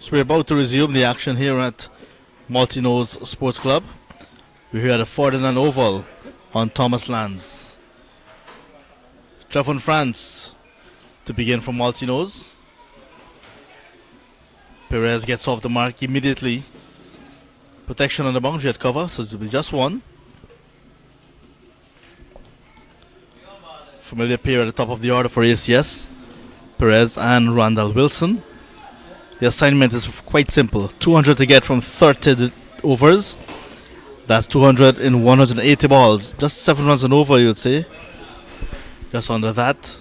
So we're about to resume the action here at Malteenoes Sports Club. We're here at the Ferdinand Oval on Thomas Lands. Trevon France to begin from Malteenoes. Perez gets off the mark immediately. Protection on the boundary at cover, so it will be just one. Familiar pair at the top of the order for ACS. Perez and Randall Wilson. The assignment is quite simple. 200 to get from 30 overs. That's 200 in 180 balls. Just 7 runs and over, you'd say. Just under that.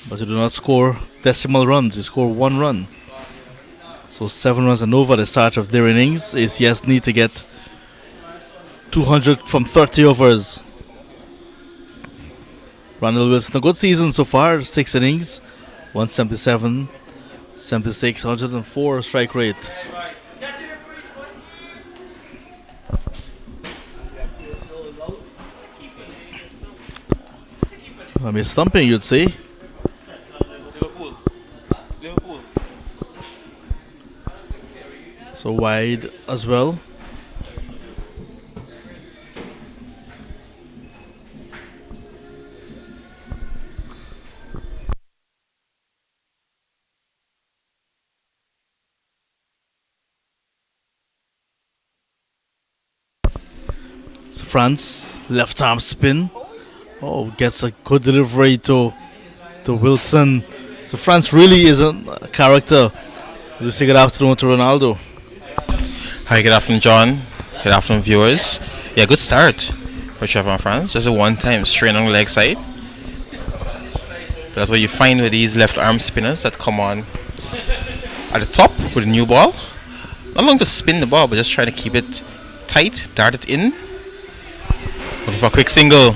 But you do not score decimal runs. You score 1 run. So 7 runs and over at the start of their innings. ACS need to get 200 from 30 overs. Randall Wilson, a good season so far. 6 innings. 177. 76, 104 strike rate. I mean, stumping, you'd say. Liverpool. So wide as well. France, left arm spin. Oh, gets a good delivery to Wilson. So France really is a character. We'll say good afternoon to Ronaldo. Hi, good afternoon, John. Good afternoon, viewers. Yeah, good start for Trevon France. Just a one-time strain on the leg side. That's what you find with these left arm spinners that come on at the top with a new ball. Not long to spin the ball, but just try to keep it tight, dart it in. Looking for a quick single.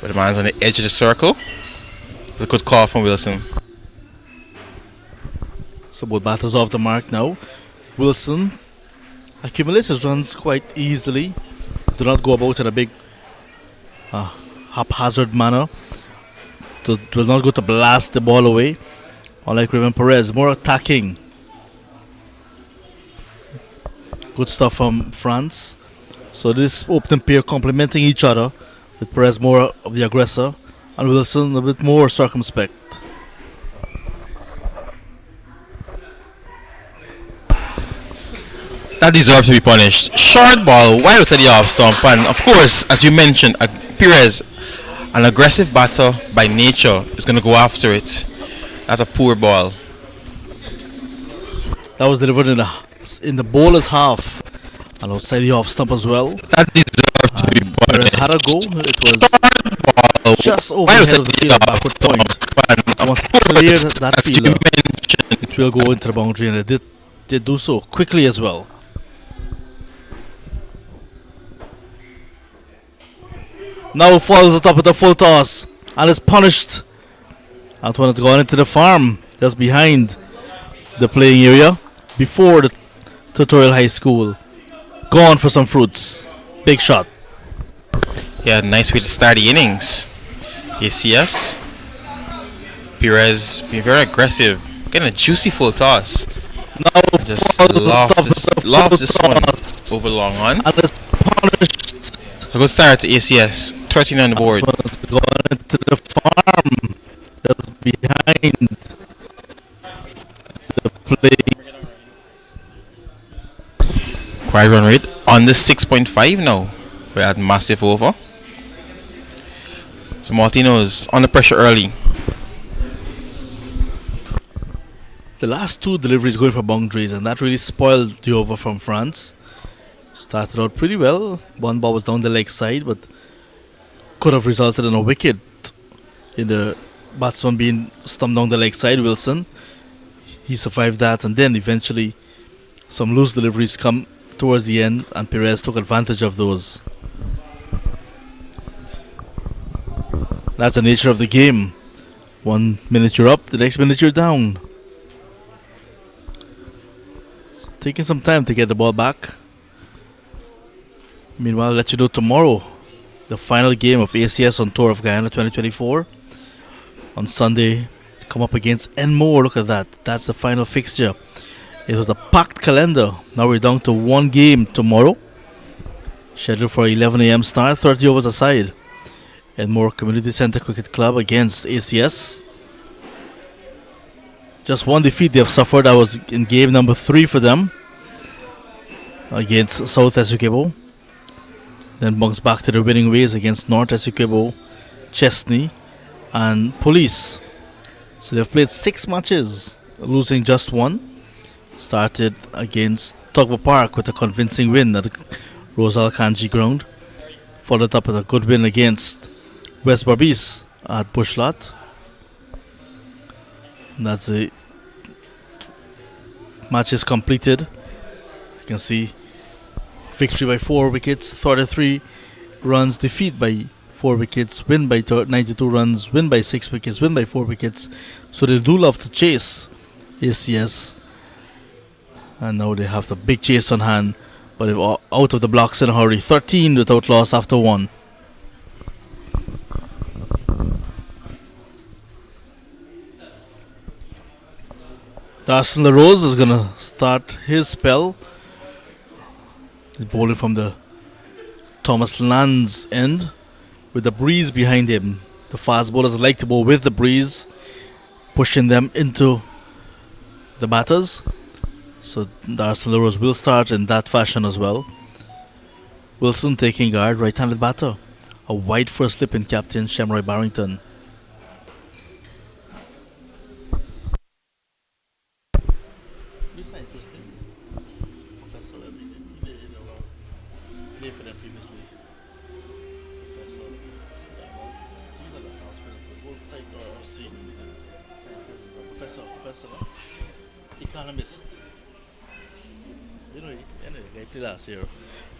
But the man's on the edge of the circle. It's a good call from Wilson. So both batters off the mark now. Wilson accumulates his runs quite easily. Do not go about in a big haphazard manner. Will not go to blast the ball away. Unlike Raymond Perez, more attacking. Good stuff from France. So this opening pair complementing each other, with Perez more of the aggressor and Wilson a bit more circumspect. That deserves to be punished. Short ball, wide outside the off stump, and of course, as you mentioned, Perez, an aggressive batter by nature, is going to go after it. That's a poor ball. That was delivered in the bowler's half. And outside the off stump as well. That deserves to be punished. Perez had a go. It was just over the head of the field, backward point. And once it cleared that fielder, it will go into the boundary, and it did do so quickly as well. Now falls atop with a full toss and is punished. Antoine has gone into the farm just behind the playing area before the Tutorial High School. Gone for some fruits. Big shot. Yeah, nice way to start the innings. ACS. Perez being very aggressive. Getting a juicy full toss. Now just loft this one over long on. And it's punished. So good start to ACS. 13 on the board. Gone into the farm. Just behind the play. Quiet run rate on the 6.5 now. We're at massive over. So Malteenoes under pressure early. The last 2 deliveries going for boundaries, and that really spoiled the over from France. Started out pretty well. One ball was down the leg side, but could have resulted in a wicket in the batsman being stumped down the leg side, Wilson. He survived that, and then eventually some loose deliveries come towards the end, and Perez took advantage of those. That's the nature of the game. 1 minute you're up, the next minute you're down. So taking some time to get the ball back. Meanwhile, I'll let you know tomorrow the final game of ACS on Tour of Guyana 2024 on Sunday, come up against Enmore. Look at that. That's the final fixture. It was a packed calendar. Now we're down to one game tomorrow. Scheduled for 11 a.m. start, 30 overs aside. Enmore Community Centre Cricket Club against ACS. Just one defeat they have suffered. That was in game number 3 for them against South Essequibo. Then bounce back to the winning ways against North Essequibo, Chesney, and Police. So they've played 6 matches, losing just one. Started against Tugba Park with a convincing win at the Rosal Kanji ground. Followed up with a good win against West Berbice at Bushlot. And that's the matches completed. You can see victory by 4 wickets, 33 runs, defeat by 4 wickets, win by 92 runs, win by 6 wickets, win by 4 wickets. So they do love to chase ACS. And now they have the big chase on hand, but they're out of the blocks in a hurry. 13 without loss after 1. Darcy LaRose is going to start his spell. He's bowling from the Thomas Land's end with the breeze behind him. The fast bowlers like to bowl with the breeze, pushing them into the batters. So Darcy LaRose will start in that fashion as well. Wilson taking guard, right-handed batter. A wide first slip in captain Shamroy Barrington.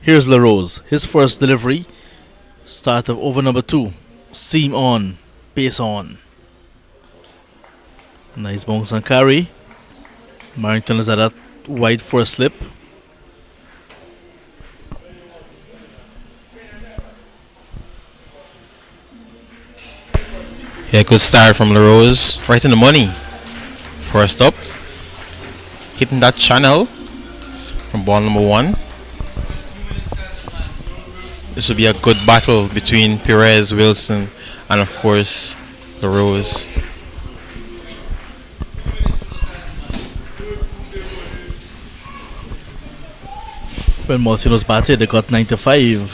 Here's LaRose. His first delivery. Start of over number 2. Seam on. Pace on. Nice bounce and carry. Barrington is at that wide first slip. Yeah, good start from LaRose. Right in the money. First up. Hitting that channel from ball number 1. This will be a good battle between Perez, Wilson, and of course LaRose. When Malteenoes batted, they got 95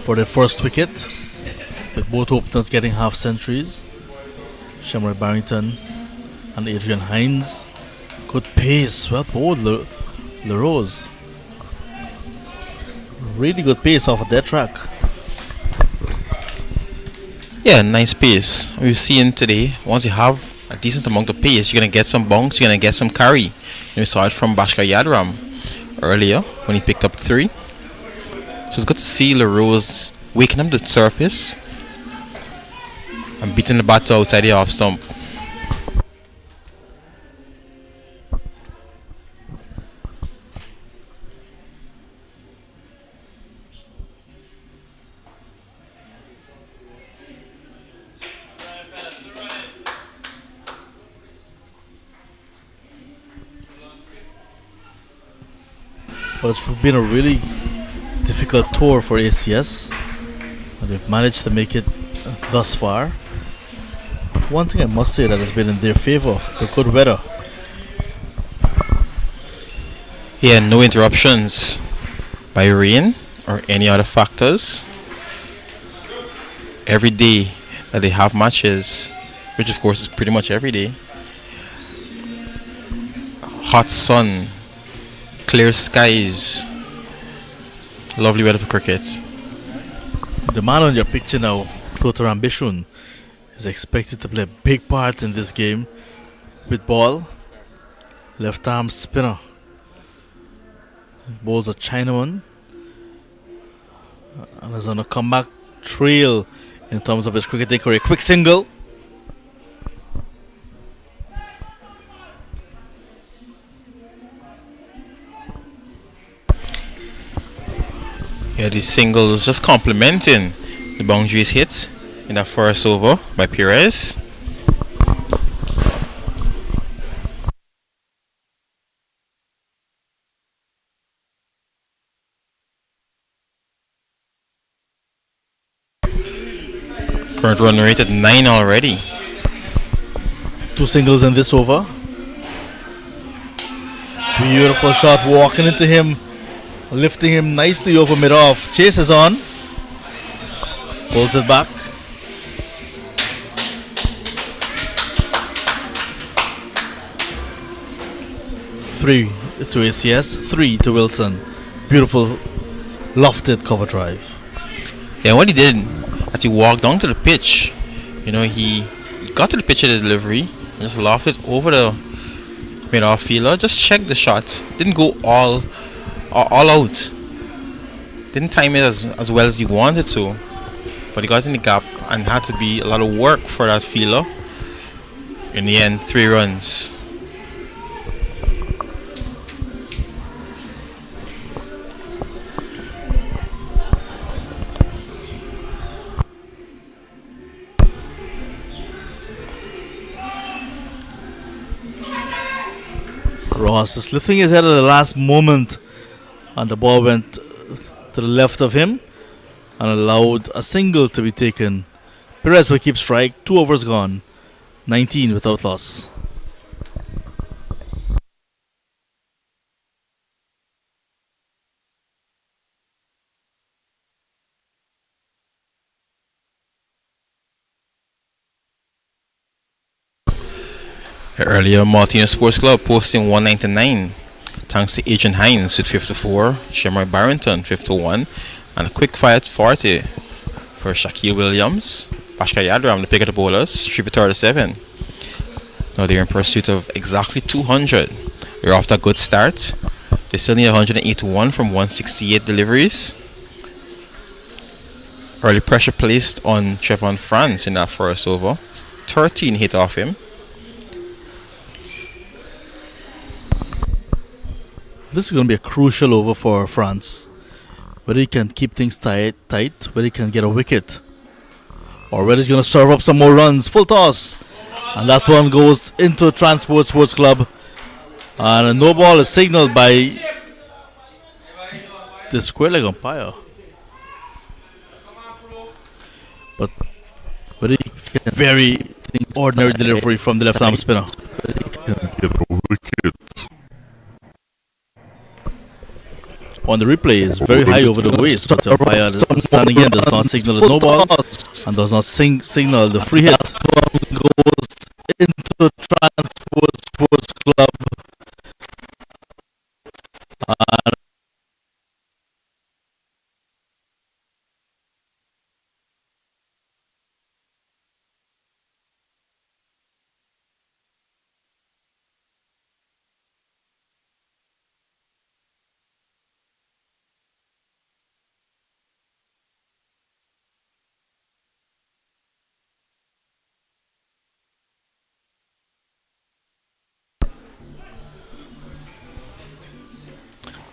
for their first wicket, with both openers getting half centuries. Shamroy Barrington and Adrian Hines. Good pace, well bowled, LaRose. Really good pace off of their track. Yeah, nice pace. We've seen today, once you have a decent amount of pace, you're going to get some bounce, you're going to get some carry. And we saw it from Bashka Yadram earlier when he picked up 3. So it's good to see LaRose waking up the surface and beating the batter outside the off stump. Well, it's been a really difficult tour for ACS, and they've managed to make it thus far. One thing I must say that has been in their favour, the good weather. Yeah, no interruptions by rain or any other factors. Every day that they have matches, which of course is pretty much every day, hot sun, clear skies, lovely weather for cricket. The man on your picture now, Total Ambition, is expected to play a big part in this game with ball. Left arm spinner. Bowls a Chinaman and is on a comeback trail in terms of his cricketing career. Quick single. Yeah, these singles just complementing the boundaries hit in that first over by Perez. Current run rate at 9 already. Two singles in this over. Beautiful shot walking into him, lifting him nicely over mid-off. Chases on. Pulls it back. Three to ACS, three to Wilson. Beautiful lofted cover drive. Yeah, what he did as he walked down to the pitch, he got to the pitch of the delivery and just lofted over the mid-off fielder. Just checked the shot. Didn't go all out. Didn't time it as well as he wanted to. But he got in the gap and had to be a lot of work for that fielder. In the end, 3 runs. Ross is lifting his head at the last moment, and the ball went to the left of him and allowed a single to be taken. Perez will keep strike. 2 overs gone. 19 without loss. Earlier, Malteenoes Sports Club posting 199. Thanks to Agent Hines with 54, Shamrock Barrington 51, and a quick fire at 40 for Shaquille Williams. Pascal Yadram, the pick of the bowlers, 3 for 37. Now they're in pursuit of exactly 200. They're off to a good start. They still need 181 from 168 deliveries. Early pressure placed on Trevon France in that first over. 13 hit off him. This is going to be a crucial over for France. Whether he can keep things tight, whether he can get a wicket, or whether he's going to serve up some more runs. Full toss. And that one goes into Transport Sports Club. And a no ball is signaled by the square leg umpire. But whether he can very ordinary delivery from the left arm spinner. On the replay is very high over the waist, but the umpire standing in does not signal a no ball and does not signal the free hit. Goes into Transport Sports Club.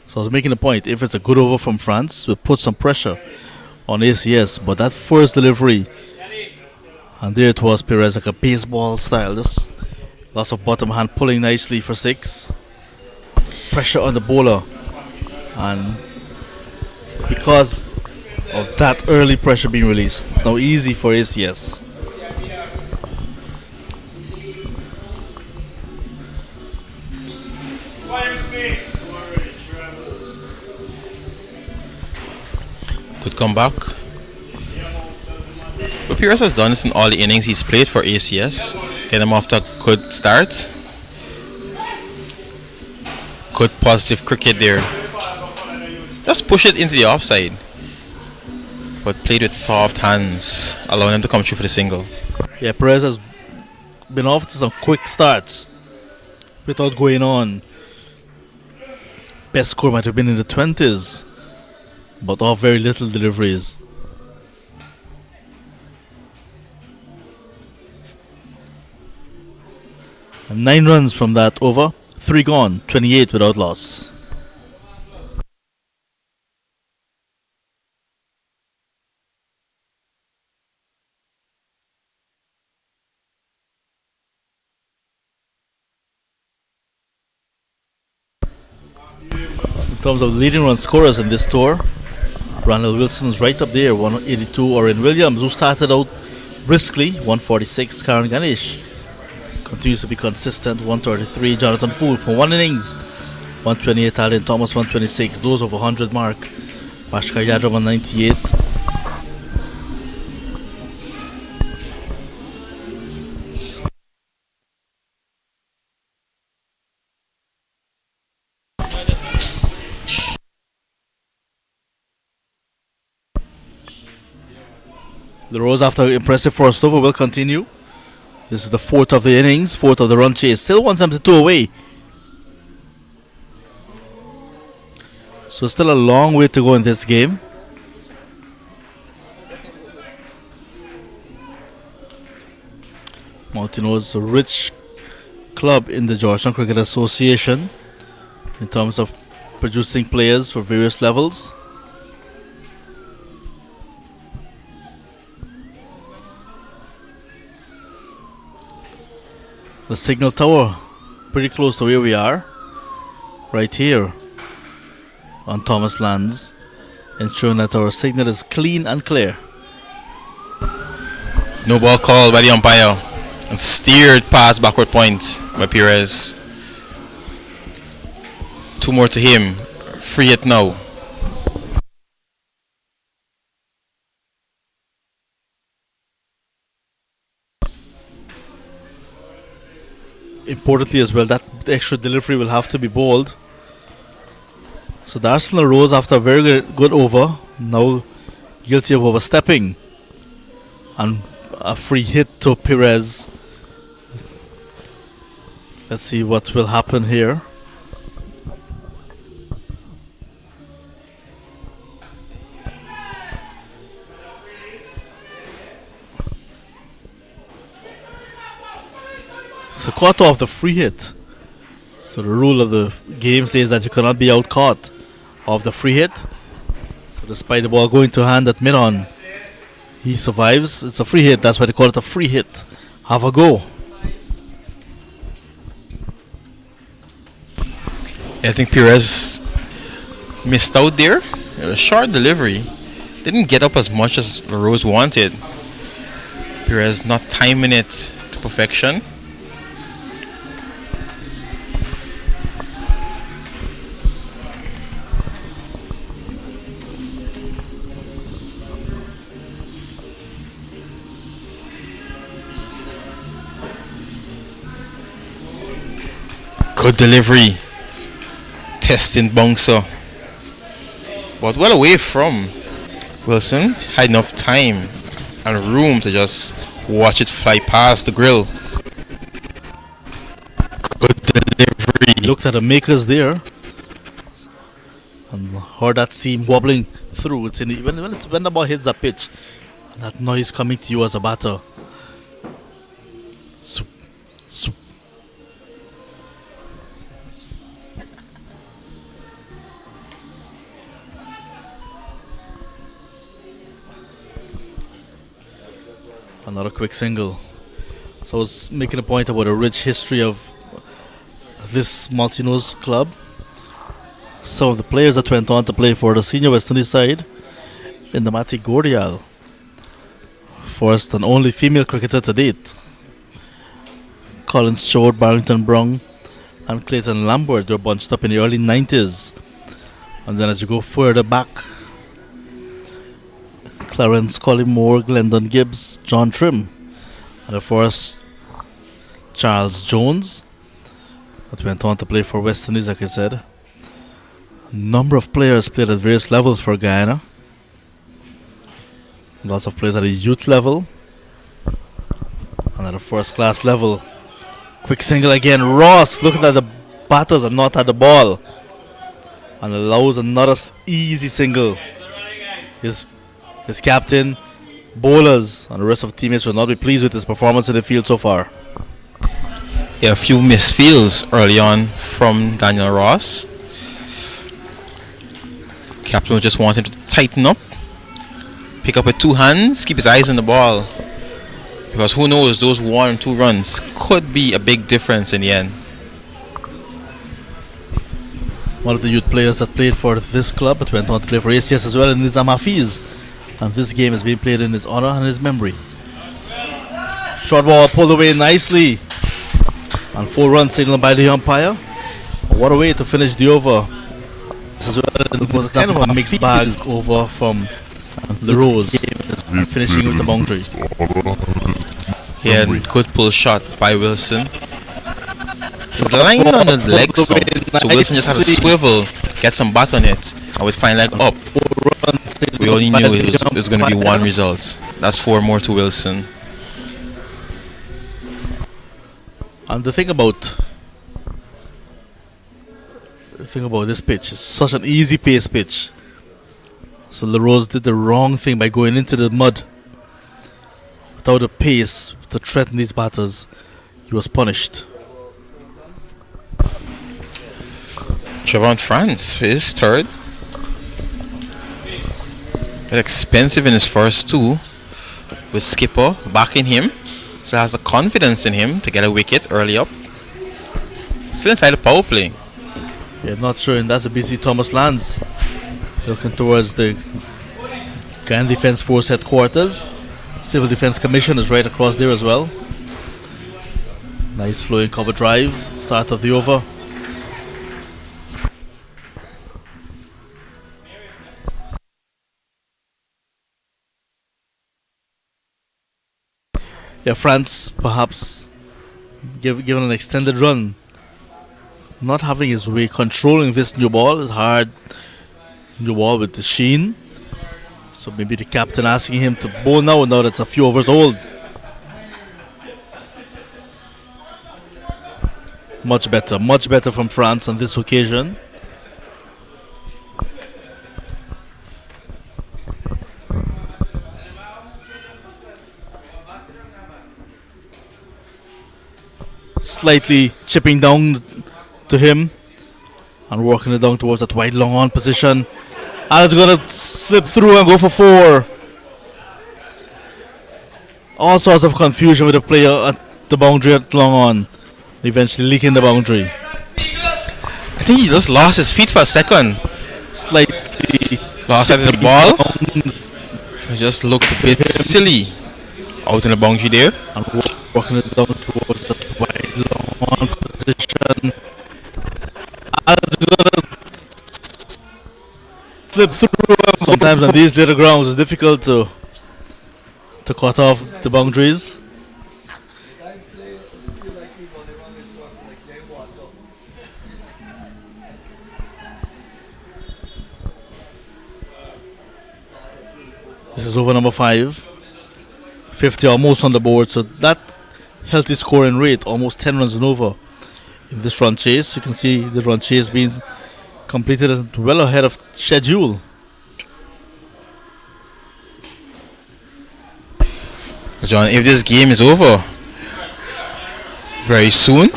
So I was making a point, if it's a good over from France, we'll put some pressure on ACS, but that first delivery, and there it was, Perez, like a baseball style, just lots of bottom hand pulling nicely for 6. Pressure on the bowler, and because of that early pressure being released, it's now easy for ACS. Good comeback. What Perez has done is in all the innings he's played for ACS, get him off to a good start. Good positive cricket there. Just push it into the offside, but played with soft hands, allowing him to come through for the single. Yeah, Perez has been off to some quick starts without going on. Best score might have been in the 20s, but off very little deliveries. And 9 runs from that over, 3 gone, 28 without loss. In terms of leading run scorers in this tour, Randall Wilson's right up there, 182. Oren Williams, who started out briskly. 146, Karan Ganesh continues to be consistent. 133, Jonathan Food for one innings. 128, Alden Thomas. 126, those over 100 mark. Bashka Yadram 198. The Rose, after impressive first over, will continue. This is the fourth of the innings, fourth of the run chase. Still 172 away. So still a long way to go in this game. Malteenoes, a rich club in the Georgetown Cricket Association in terms of producing players for various levels. The signal tower, pretty close to where we are, right here on Thomas Lands, ensuring that our signal is clean and clear. No ball called by the umpire and steered past backward point by Perez. 2 more to him. Free it now. Importantly as well, that extra delivery will have to be bowled. So the Arsenal rose after a very good over, now guilty of overstepping, and a free hit to Perez. Let's see what will happen here. So caught off the free hit. So the rule of the game says that you cannot be out caught of the free hit. So despite the ball going to hand at mid-on, he survives. It's a free hit. That's why they call it a free hit. Have a go. I think Perez missed out there. It was a short delivery. Didn't get up as much as LaRose wanted. Perez not timing it to perfection. Good delivery. Testing bouncer. But well away from Wilson. Had enough time and room to just watch it fly past the grill. Good delivery. Looked at the makers there and heard that seam wobbling through. It's in the, when the ball hits the pitch, and that noise coming to you as a batter. Soup, soup. Another quick single. So I was making a point about a rich history of this Malteenoes club. Some of the players that went on to play for the senior West Indies side in the Mati Gordial. First and only female cricketer to date. Colin Stewart, Barrington Brown and Clayton Lambert were bunched up in the early 90s. And then as you go further back, Clarence Collymore, Glendon Gibbs, John Trim, and of course Charles Jones, that went on to play for West Indies, like I said. A number of players played at various levels for Guyana. Lots of players at a youth level and at a first class level. Quick single again. Ross looking at the batters and not at the ball, and allows another easy single. His captain, bowlers, and the rest of the teammates will not be pleased with his performance in the field so far. Yeah, a few missed fields early on from Daniel Ross. Captain just wanted to tighten up, pick up with 2 hands, keep his eyes on the ball. Because who knows, those 1 or 2 runs could be a big difference in the end. One of the youth players that played for this club but went on to play for ACS as well, and Nizam Hafiz. And this game is being played in his honor and his memory. Short ball pulled away nicely. And 4 runs signaled by the umpire. What a way to finish the over. This is it was kind of a mixed bag over from the Rose, finishing with the boundary. Yeah, good pull shot by Wilson. It's lying on the legs, so Wilson just had to swivel, get some bat on it, and with fine leg up. We only knew it was going to be one result. That's 4 more to Wilson. And the thing about this pitch is such an easy pace pitch. So LaRose did the wrong thing by going into the mud without a pace to threaten these batters. He was punished. Javon France for his third. Bit expensive in his first 2, with skipper backing him, so has the confidence in him to get a wicket early up. Still inside the power play. Yeah, not sure, and that's a busy Thomas Lands looking towards the Guyana Defence Force headquarters. Civil Defence Commission is right across there as well. Nice flowing cover drive, start of the over. Yeah, France perhaps given an extended run. Not having his way, controlling this new ball is hard. New ball with the sheen. So maybe the captain asking him to bowl now that it's a few overs old. Much better from France on this occasion. Slightly chipping down to him and working it down towards that wide long on position. And it's going to slip through and go for 4. All sorts of confusion with the player at the boundary at long on. Eventually leaking the boundary. I think he just lost his feet for a second. Slightly lost sight of the ball. He just looked a bit silly out in the boundary there. And working it down towards that wide long on position. And it's going to slip through. Sometimes on these little grounds it's difficult to cut off the boundaries. This is over number 5. 50 almost on the board, so that healthy scoring rate, almost 10 runs and over in this run chase. You can see the run chase being completed well ahead of schedule. John, if this game is over very soon,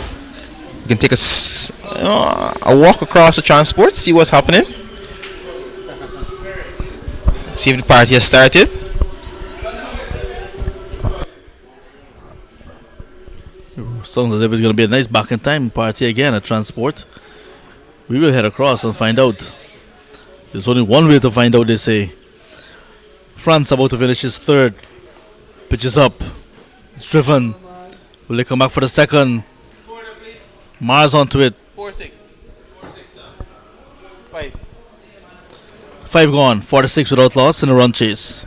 we can take a walk across the transport, see what's happening. See if the party has started. Sounds as if it's going to be a nice back in time party again at transport. We will head across and find out. There's only one way to find out, they say. France about to finish his third. Pitch is up. It's driven. Will they come back for the second? Mars onto it. 4-6. 5. 5 gone. 46 without loss in a run chase.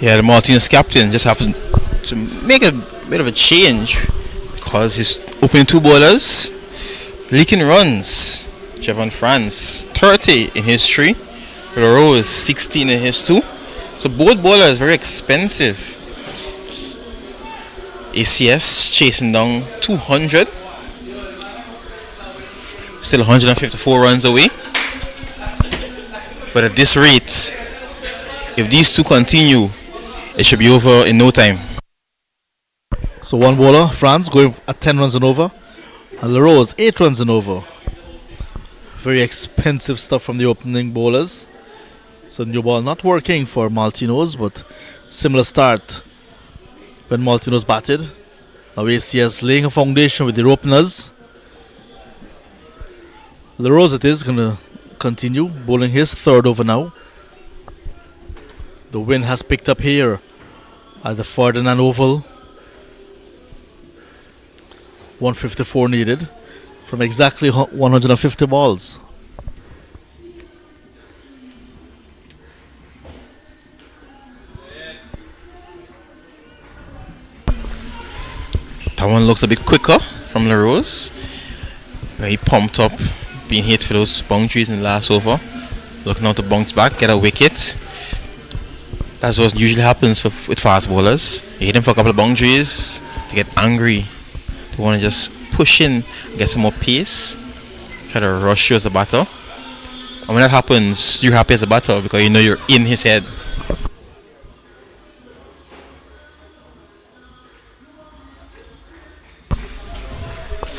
Yeah, the Malteenoes captain just have to make a bit of a change because his opening 2 bowlers leaking runs. Javon France 30 in his 3, Rose 16 in his 2. So both bowlers very expensive. ACS chasing down 200, still 154 runs away. But at this rate, if these 2 continue, it should be over in no time. So one bowler, France, going at 10 runs and over. And LaRose, 8 runs and over. Very expensive stuff from the opening bowlers. So new ball not working for Malteenoes, but similar start when Malteenoes batted. Now ACS laying a foundation with their openers. LaRose it is going to continue bowling his third over now. The wind has picked up here at the Ferdinand Oval. 154 needed from exactly 150 balls. That one looks a bit quicker from LaRose. He pumped up, being hit for those boundaries in the last over. Looking out to bounce back, get a wicket. That's what usually happens with fast bowlers. You hit them for a couple of boundaries, they get angry. They want to just push in, get some more pace, try to rush you as a batter. And when that happens, you're happy as a batter because you know you're in his head.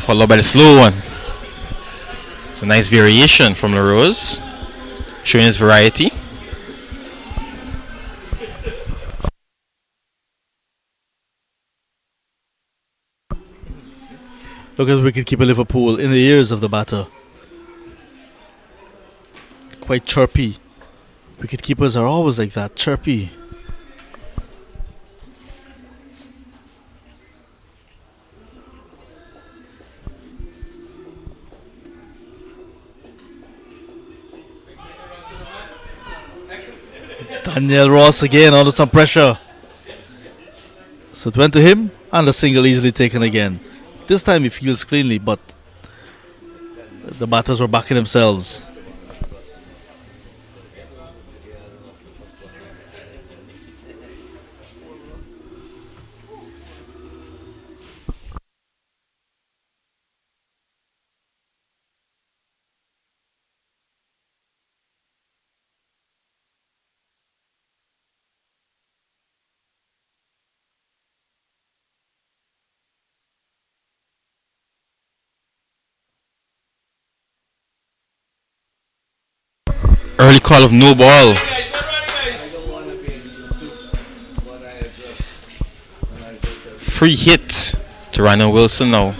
Followed by the slow one. It's a nice variation from LaRose, showing his variety. Look at the wicketkeeper Liverpool in the ears of the batter. Quite chirpy. Wicketkeepers are always like that, chirpy. Daniel Ross again under some pressure. So it went to him and a single easily taken again. This time he feels cleanly, but the batters were backing themselves. Early call of no ball. Free hit to Randall Wilson now.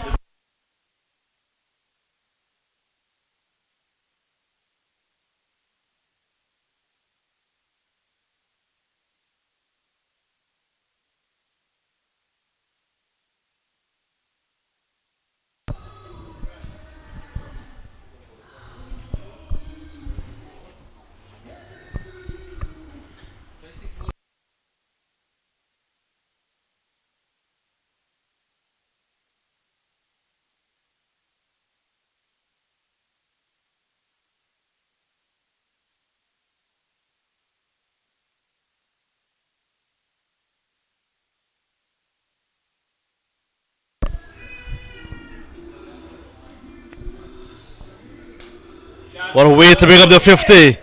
What a way to bring up the 50.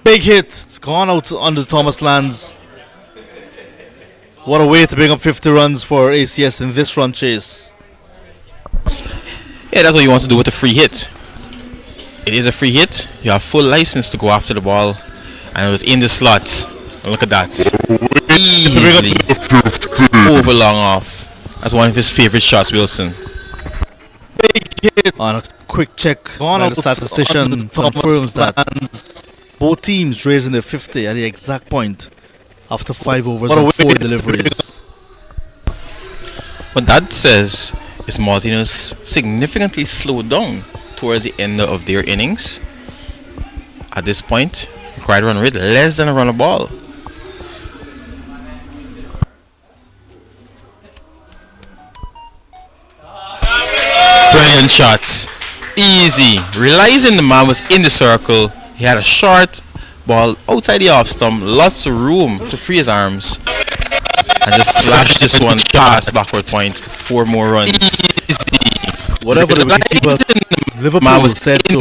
Big hit. It's gone out under Thomas Lands. What a way to bring up 50 runs for ACS in this run chase. Yeah, that's what you want to do with a free hit. It is a free hit. You have full license to go after the ball. And it was in the slot. And look at that. Easily over long off. That's one of his favorite shots, Wilson. Big hit. On a quick check, gone out the statistician confirms that both teams raising the 50 at the exact point after 5 overs and 4 deliveries. What that says is Malteenoes significantly slowed down towards the end of their innings. At this point, required run rate less than a run a ball. Brilliant shot. Easy. Realizing the man was in the circle, he had a short ball outside the off stump, lots of room to free his arms, and just slashed this one past backward point. 4 more runs. Easy. Whatever the wicketkeeper Liverpool said to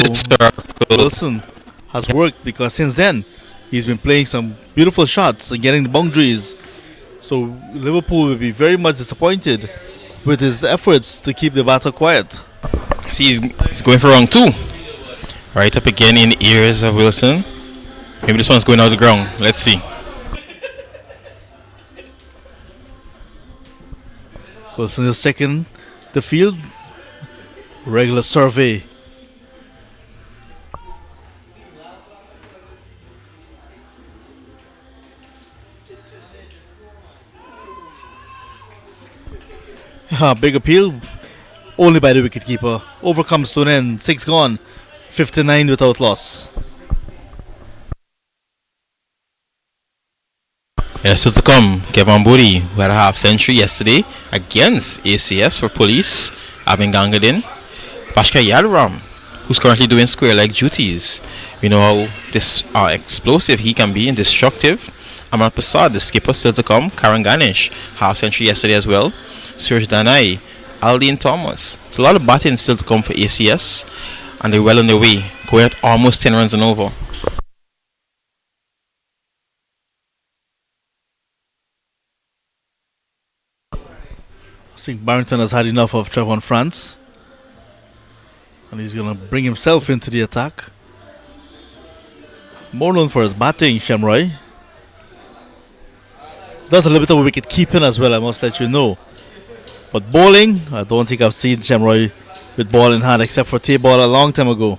Wilson has worked, because since then he's been playing some beautiful shots and getting the boundaries. So Liverpool will be very much disappointed with his efforts to keep the batter quiet. See, he's going for round 2. Right up again in the ears of Wilson. Maybe this one's going out of the ground. Let's see. Wilson is checking the field. Regular survey. Big appeal, only by the wicketkeeper. Overcomes to an end. 6 gone. 59 without loss. Yes, still to come, Kevin Booty, who had a half century yesterday against ACS for police, having Gangadin. Bashka Yadram, who's currently doing square leg duties. We know how this explosive he can be and destructive. Amar Prasad, the skipper, still to come. Karan Ganesh, half century yesterday as well. Suraj Danai, Aldine Thomas. So a lot of batting still to come for ACS, and they're well on their way, going at almost 10 runs and over. I think Barrington has had enough of Trevon France, and he's going to bring himself into the attack. More known for his batting, Shamroy. Does a little bit of wicket keeping as well, I must let you know. But bowling, I don't think I've seen Shamroy with ball in hand except for T-ball a long time ago.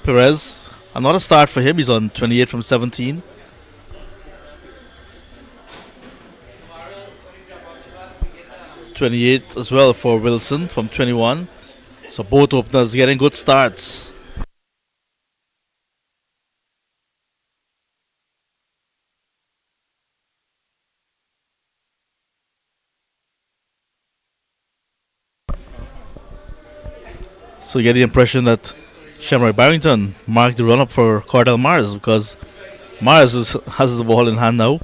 Perez, another start for him. He's on 28 from 17. .28 as well for Wilson from 21. So both openers getting good starts. So you get the impression that Shamroy Barrington marked the run-up for Cordell Mars, because Mars has the ball in hand now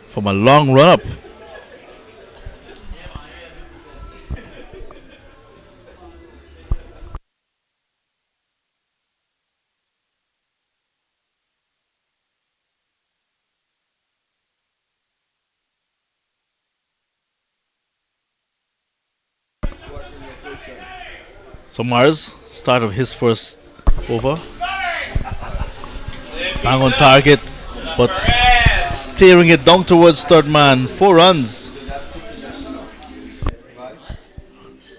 from a long run-up. So Mars, start of his first over. Bang on target, but steering it down towards third man. 4 runs.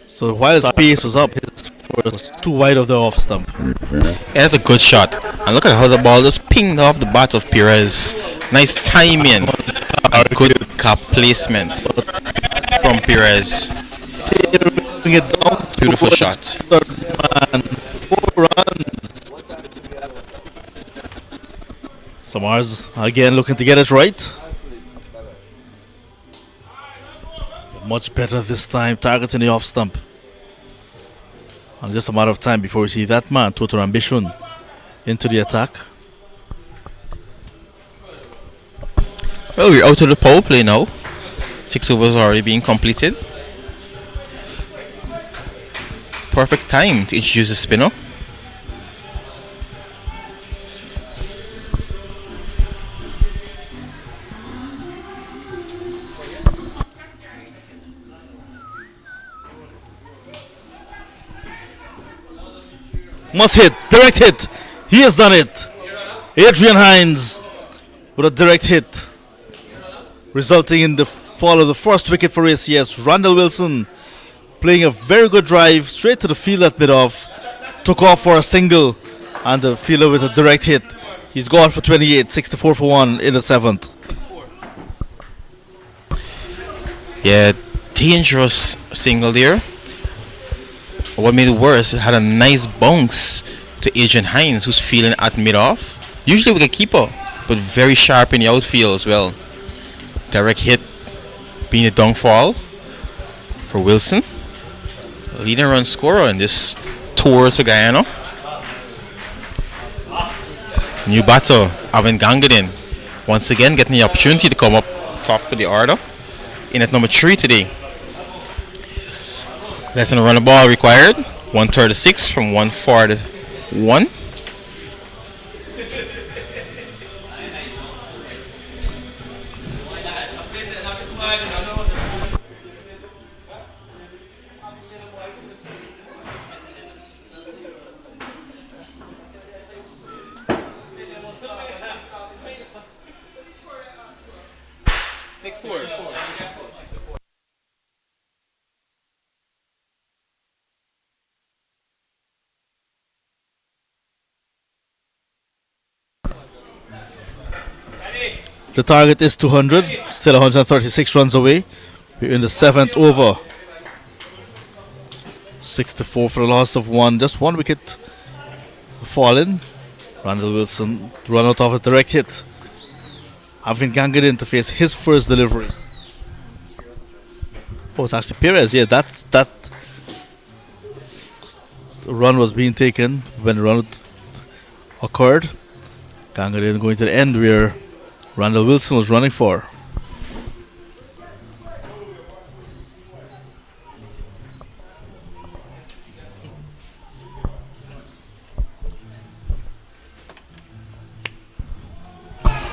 So while his pace was up, his was too wide of the off stump. Yeah, that's a good shot. And look at how the ball just pinged off the bat of Perez. Nice timing. And good cap placement from Perez. Steering it down. Beautiful shot. Third man. 4 runs. So Mars again looking to get it right. Much better this time, targeting the off stump. And just a matter of time before we see that man, Total Ambition, into the attack. Well, we're out of the power play now. 6 overs already being completed. Perfect time to introduce the spinner. Must hit, direct hit. He has done it. Adrian Hines with a direct hit, resulting in the fall of the first wicket for ACS. Randall Wilson playing a very good drive straight to the field at mid-off. Took off for a single, and the fielder with a direct hit. He's gone for 28, 64 for 1 in the 7th. Yeah, dangerous single there. What made it worse, it had a nice bounce to Adrian Hines, who's feeling at mid-off. Usually with a keeper, but very sharp in the outfield as well. Direct hit being a downfall for Wilson. Leading run scorer in this tour to Guyana. New batter, Avin Gangadin, once again getting the opportunity to come up top of the order. In at number 3 today. Less than a run of ball required. 136 from 141. The target is 200, still 136 runs away. We're in the 7th over. 64 for the loss of one. Just one wicket fallen. Randall Wilson run out of a direct hit. Having Gangadin to face his first delivery. Oh, it's actually Perez. Yeah, that run was being taken when the run occurred. Gangadin going to the end where Randall Wilson was running for.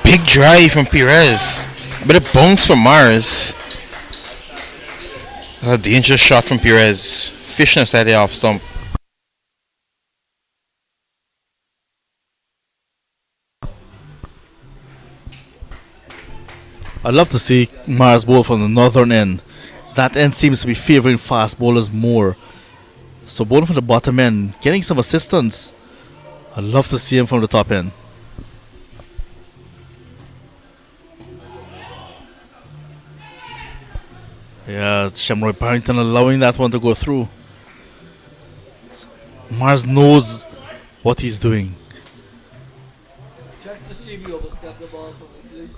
Big drive from Perez. A bit of bounce from Mars. A dangerous shot from Perez. Fishing outside the off stump. I'd love to see Mars bowl from the northern end. That end seems to be favouring fast bowlers more. So bowling from the bottom end, getting some assistance. I'd love to see him from the top end. Yeah, Shamroy Barrington allowing that one to go through. Mars knows what he's doing. Check to see me overstep the ball for me, please.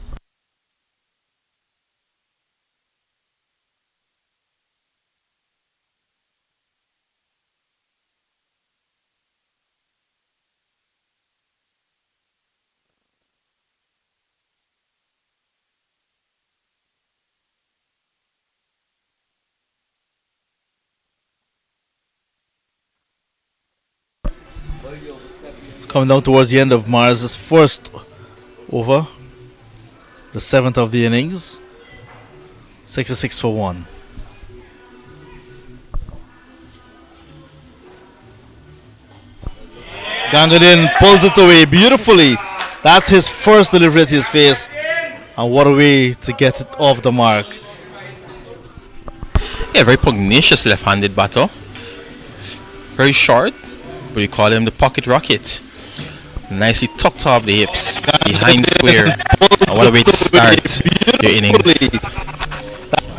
It's coming down towards the end of Mars' first over. The 7th of the innings. 66 for 1. Gangadin pulls it away beautifully. That's his first delivery that he's faced. And what a way to get it off the mark. Yeah, very pugnacious left-handed batter. Very short, but you call him the pocket rocket. Nicely tucked off the hips, behind square. And what a way to start your innings.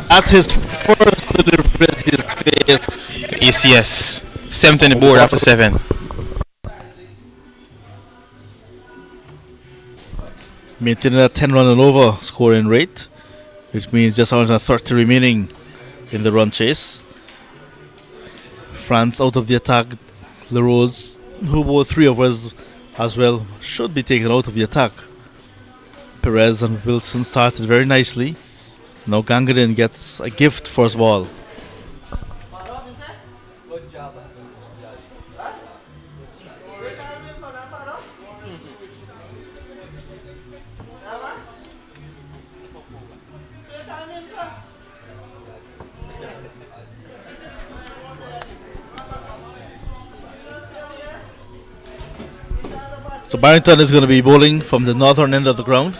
That's his first delivery that he's faced. ACS, 7th on the board after 7. Maintaining a 10 run and over scoring rate, which means just 130 remaining in the run chase. France out of the attack. LaRose, who bowled 3 overs as well, should be taken out of the attack. Perez and Wilson started very nicely. Now Gangadin gets a gift first ball. Good job. So Barrington is going to be bowling from the northern end of the ground.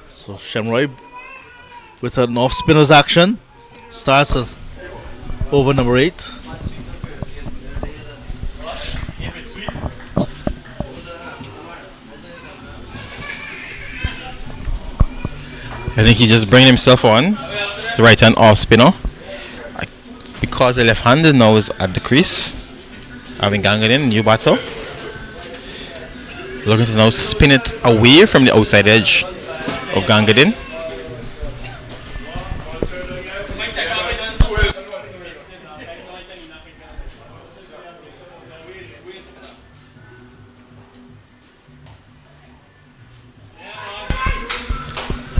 So Shamroy with an off spinner's action starts at over number 8. I think he's just bringing himself on. The right hand off spinner. Because the left handed now is at the crease. Having Gangadin, new batter. Looking to now spin it away from the outside edge of Gangadin.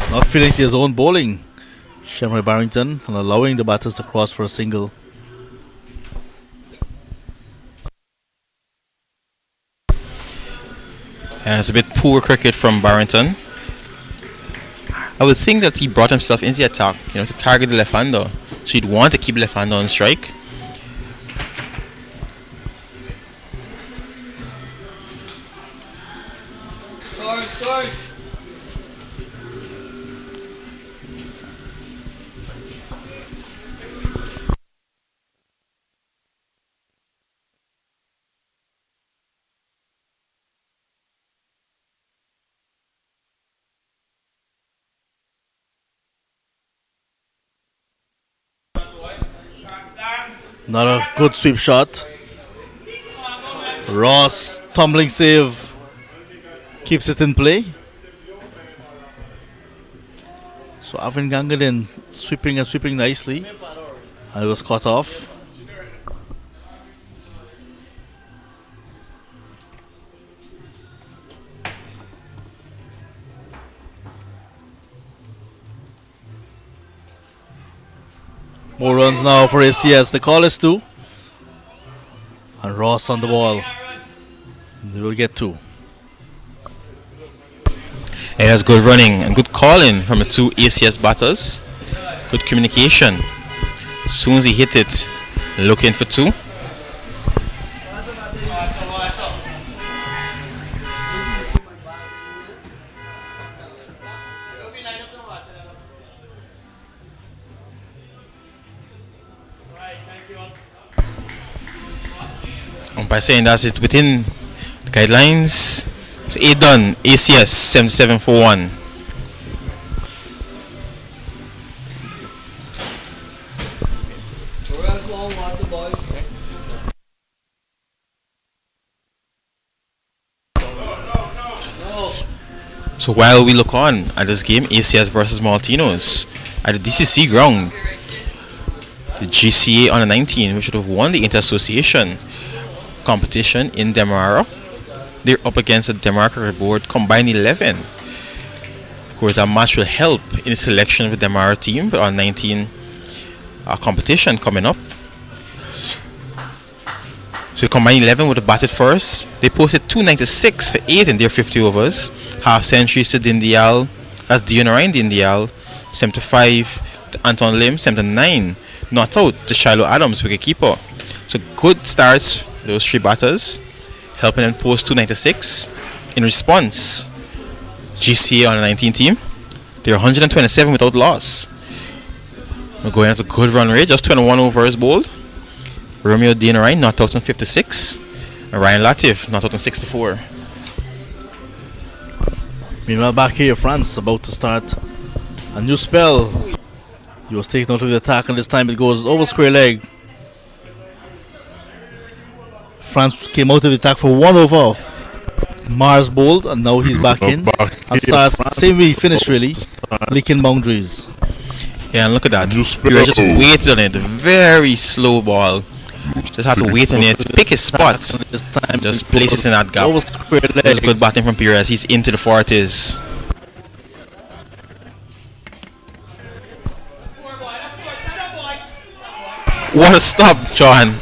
Not feeling his own bowling, Shamroy Barrington, and allowing the batters to cross for a single. And it's a bit poor cricket from Barrington. I would think that he brought himself into the attack, to target the left-hander. So he'd want to keep the left-hander on strike. Not a good sweep shot. Ross tumbling save keeps it in play. So Avin Gangadin sweeping and sweeping nicely, and it was cut off. More runs now for ACS. The call is 2. And Ross on the ball. They will get 2. It has good running and good calling from the two ACS batters. Good communication. As soon as he hit it, looking for 2. By saying that's it within the guidelines. It's 8 done. ACS 77 for 1. Perez long water, boys. So while we look on at this game, ACS versus Malteenoes at the DCC ground, the GCA under 19, which would have won the inter-association competition in Demerara. They're up against the Demerara board combined 11. Of course, that match will help in the selection of the Demerara team for our 19 competition coming up. So the combined 11 would have batted first. They posted 296 for 8 in their 50 overs. Half centuries to Dindial. That's Dion Ryan Dindial. 75 to Anton Lim. 79 not out to Shiloh Adams, wicketkeeper. So good starts, those 3 batters, helping them post 296. In response, GCA on the 19 team, they're 127 without loss. We're going at a good run rate, just 21 overs bowled. Romeo Dean Ryan not out on 56, and Ryan Latif not out on 64. Meanwhile, back here, France about to start a new spell. He was taken out of the attack, and this time it goes over square leg. France came out of the attack for 1 over. Mars bowled, and now he's back in and starts the same way he finished, really, licking boundaries. Yeah, and look at that. He just waited on it. Very slow ball. Just had to wait on it, pick his spot, and just place it in that gap. That was good batting from Perez. He's into the 40s. What a stop, John.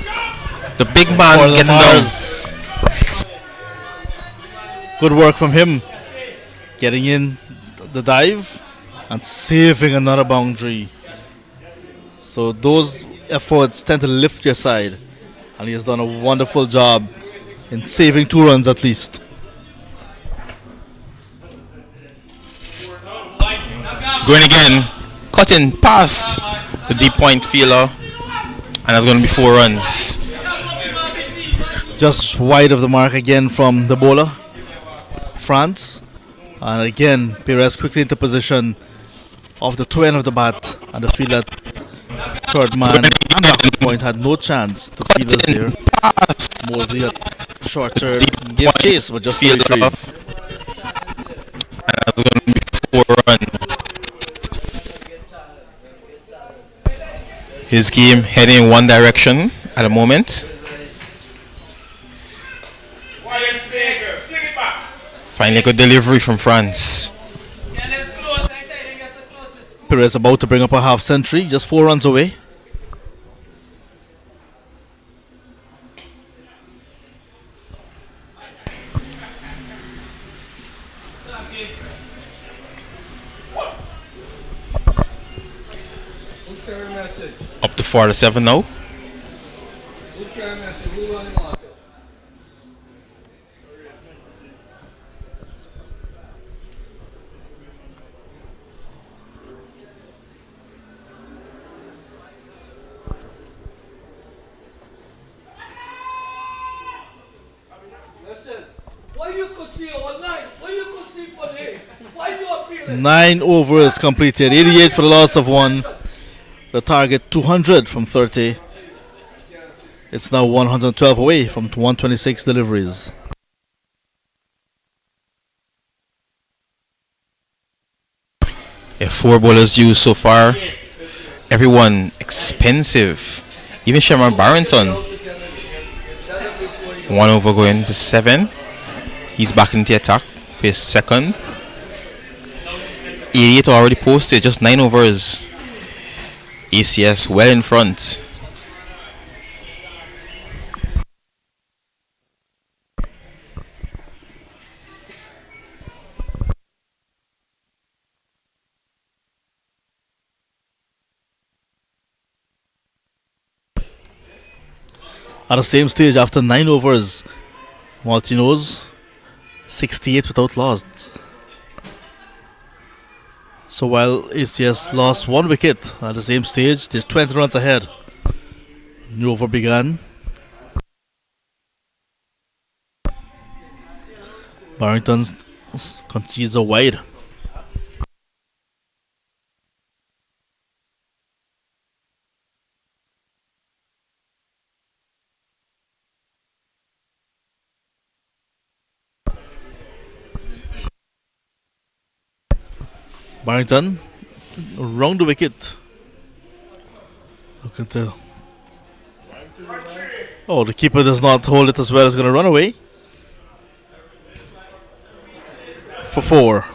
The big man getting down. Good work from him. Getting in the dive and saving another boundary. So those efforts tend to lift your side. And he has done a wonderful job in saving 2 runs at least. Going again. Cutting past the deep point fielder. And that's going to be 4 runs. Just wide of the mark again from the bowler, France. And again, Perez quickly into position off the twin of the bat. And the fielder, third man, and back point had no chance to field us there. Mosley at short turn, gave chase, but just field retrieve. And that's going to be 4 runs. His game heading in one direction at the moment. Finally a good delivery from France. Perez about to bring up a half century, just 4 runs away. Up to 47 now. Nine overs completed, 88 for the loss of 1. The target 200 from 30. It's now 112 away from 126 deliveries. Yeah, 4 bowlers used so far. Everyone expensive. Even Sherman Barrington. 1 over going to 7. He's back into attack for his second. 88 already posted, just 9 overs. ACS well in front. At the same stage, after 9 overs, Malteenoes 68 without loss. So while ACS lost 1 wicket at the same stage, they're 20 runs ahead. New over began. Barrington concedes a wide. Barrington round the wicket. Look at the. Oh, the keeper does not hold it as well. It's going to run away. For 4.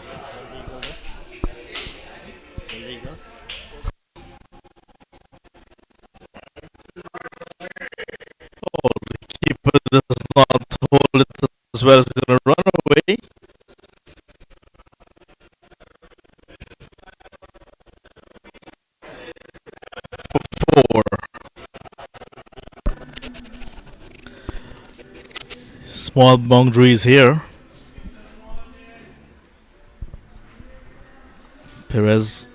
Oh, the keeper does not hold it as well. It's going to run away. For 4. Small boundaries here. Perez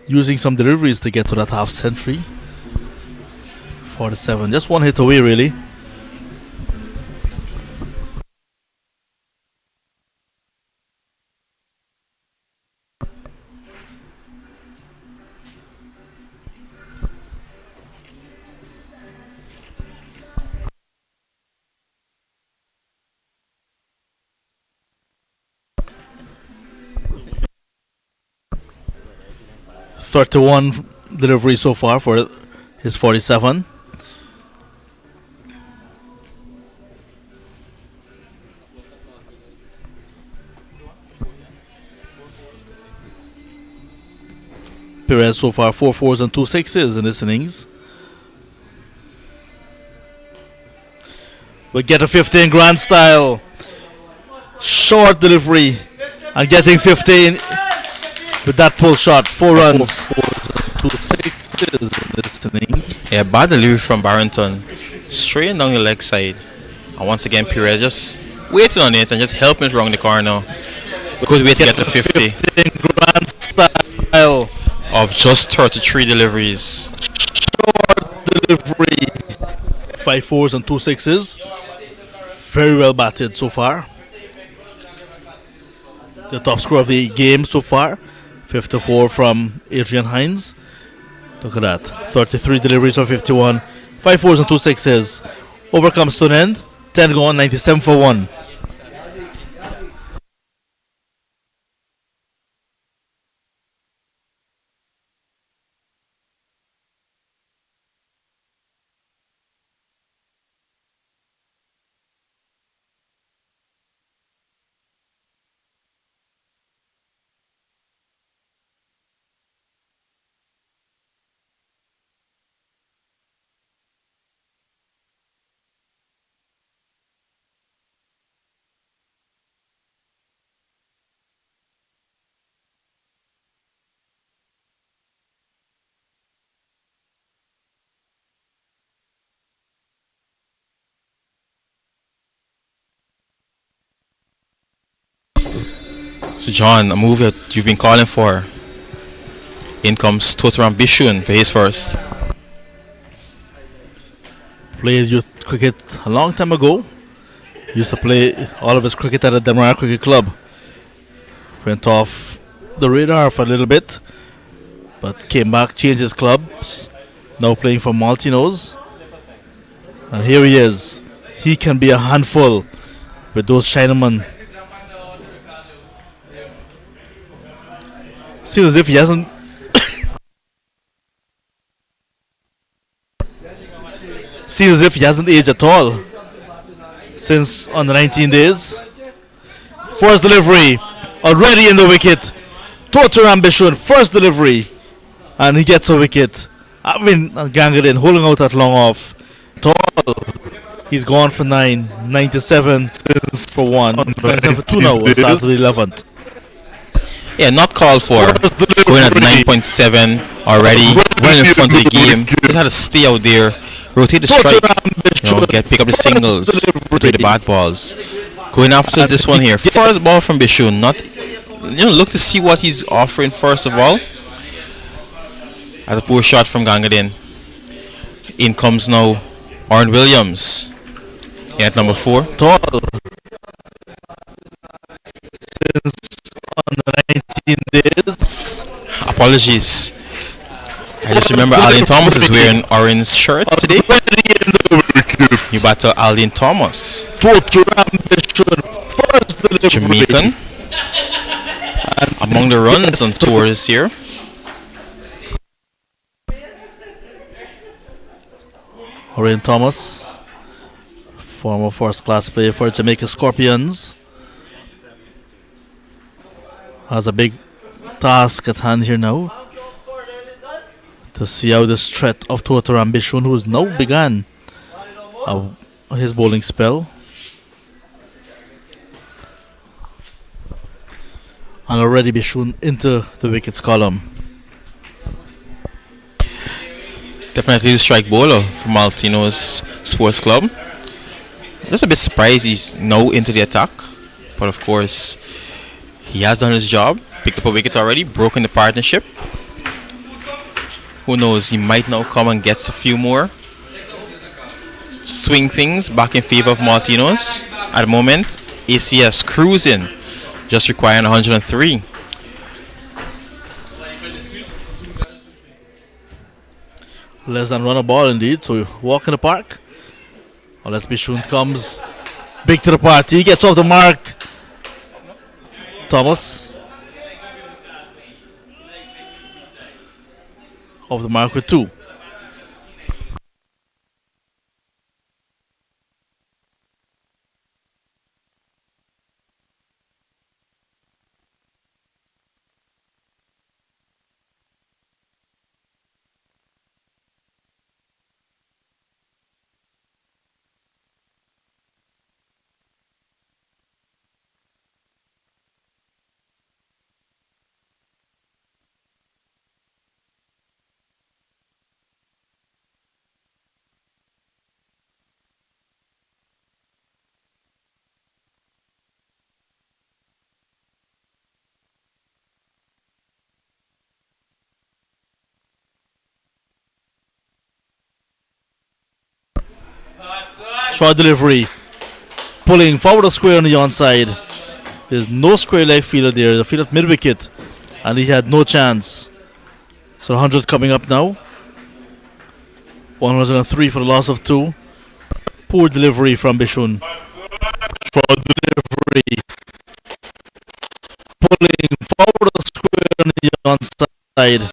using some deliveries to get to that half century. 47. Just 1 hit away, really. .31 delivery so far for his 47. Perez so far 4 fours and 2 sixes in this innings. We get a 15 grand style. Short delivery and getting 15 with that pull shot. 4 runs. 4 fours and 2 sixes in this innings. Yeah, bad delivery from Barrington. Straight down the leg side. And once again, Perez just waiting on it and just helping it around the corner. Good way to get to 50. 15 grand style. Of just 33 deliveries. Short delivery. 5 fours and 2 sixes. Very well batted so far. The top score of the game so far. 54 from Adrian Hines. Look at that. 33 deliveries for 51. 5 fours and 2 sixes. Over comes to an end. 10 gone, 97 for 1. So John, a move that you've been calling for. In comes Totaram Bishun for his first. Played youth cricket a long time ago. Used to play all of his cricket at the Demerara Cricket Club. Went off the radar for a little bit, but came back, changed his clubs. Now playing for Malteenoes. And here he is. He can be a handful with those Chinamen. Seems as if he hasn't. Seems as if he hasn't aged at all since on the 19 days. First delivery already in the wicket. Total ambition. First delivery, and he gets a wicket. I mean, Gangadin holding out that long off. Tall. He's gone for 97 for 1. 97 for 2 now. It's after the 11th. Yeah, not called for. Going at 9.7 already. Well in front of the game. Just had to stay out there. Rotate the strike. Pick up the singles. Play the bad balls. Going after this one here. First ball from Bishun. Not, look to see what he's offering first of all. As a poor shot from Gangadin. In comes now Aaron Williams. At number 4. Tall. Since on the 19 days. Apologies. I just remember Alden Thomas is wearing orange shirt today. You battle Alden Thomas. Jamaican. Among the runs on tour this year. Alden Thomas, former first class player for Jamaica Scorpions, has a big task at hand here now to see how this threat of Total Ambition, who has now begun his bowling spell, and already Bishun into the wickets column. Definitely the strike bowler for Malteenoes Sports Club. Just a bit surprised he's now into the attack, but of course he has done his job. Picked up a wicket already, broken the partnership. Who knows, he might now come and gets a few more. Swing things back in favor of Malteenoes. At the moment, ACS cruising, just requiring 103. Less than run a ball indeed, so walk in the park. Unless Bishun comes big to the party, gets off the mark. Thomas off the mark with 2. Short delivery, pulling forward a square on the onside. There's no square leg fielder there. The field at mid wicket, and he had no chance. So 100 coming up now. 103 for the loss of 2. Poor delivery from Bishun. Short delivery, pulling forward a square on the onside.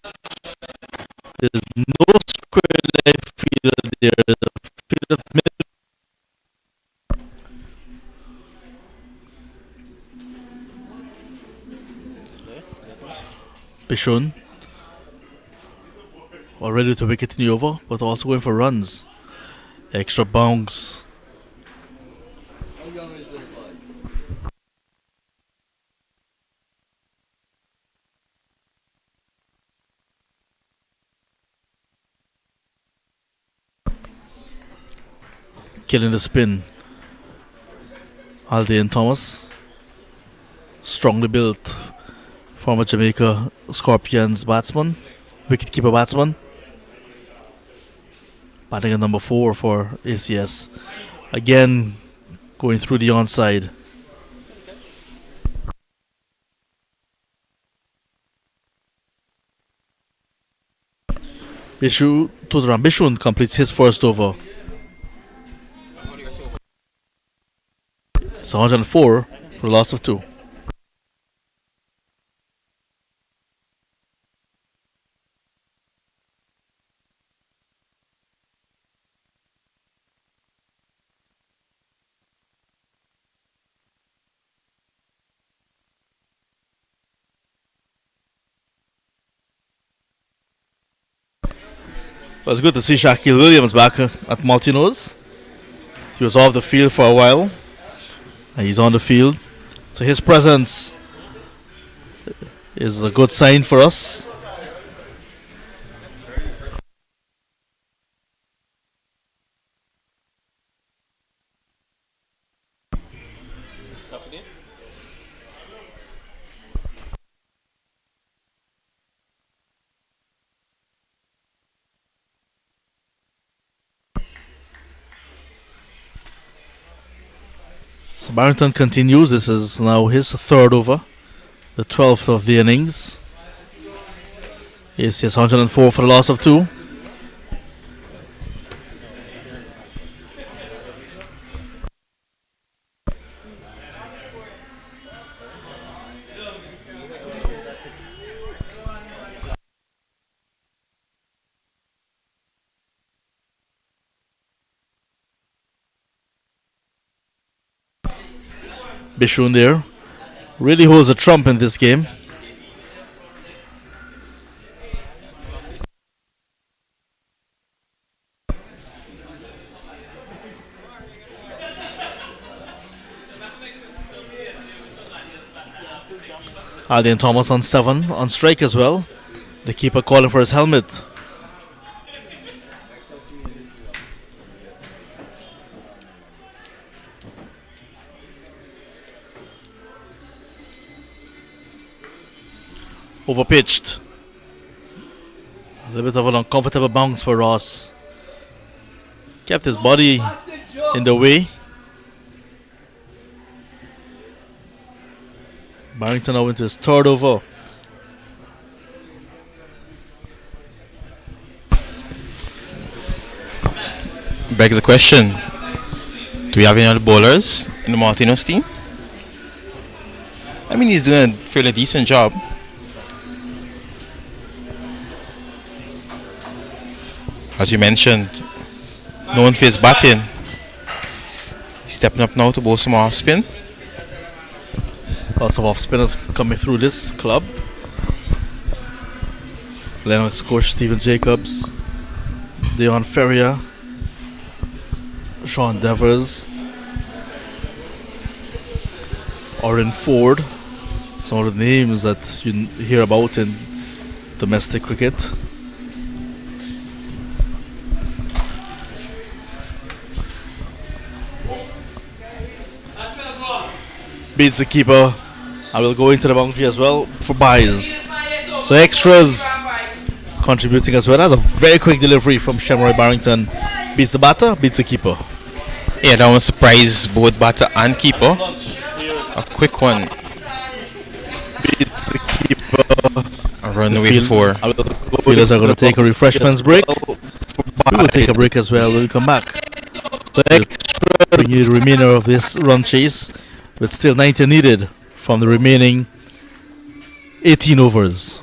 There's no square leg fielder there. The field at mid. Bishun already to wicket in the over, but also going for runs. Extra bounce. Killing the spin. Alden Thomas, strongly built. Former Jamaica Scorpions batsman, wicketkeeper batsman. Batting at number 4 for ACS. Again, going through the onside. Bishun completes his first over. It's 104 for a loss of 2. It was good to see Shaquille Williams back at Malteenoes. He was off the field for a while, and he's on the field. So his presence is a good sign for us. So Barrington continues. This is now his third over, the 12th of the innings. ACS 104 for a loss of 2. Bishun there really holds a trump in this game. Alden Thomas on 7 on strike as well. The keeper calling for his helmet. Overpitched. A little bit of an uncomfortable bounce for Ross. Kept his body in the way. Barrington now into his third over. Begs the question: do we have any other bowlers in the Malteenoes team? I mean, he's doing a fairly decent job. As you mentioned, known for his batting. He's stepping up now to bowl some off spin. Lots of off spinners coming through this club. Lennox coach Stephen Jacobs, Deon Ferrier, Sean Devers, Oren Ford. Some of the names that you hear about in domestic cricket. Beats the keeper. I will go into the boundary as well for buys. So extras contributing as well. That's a very quick delivery from Shamroy Barrington. Beats the batter, beats the keeper. Yeah, that one surprised both batter and keeper. A quick one. Beats the keeper. A run away before. Fielders are going to take a refreshments break. We will take a break as well when we come back. So extra bring you the remainder of this run chase, with still 90 needed from the remaining 18 overs.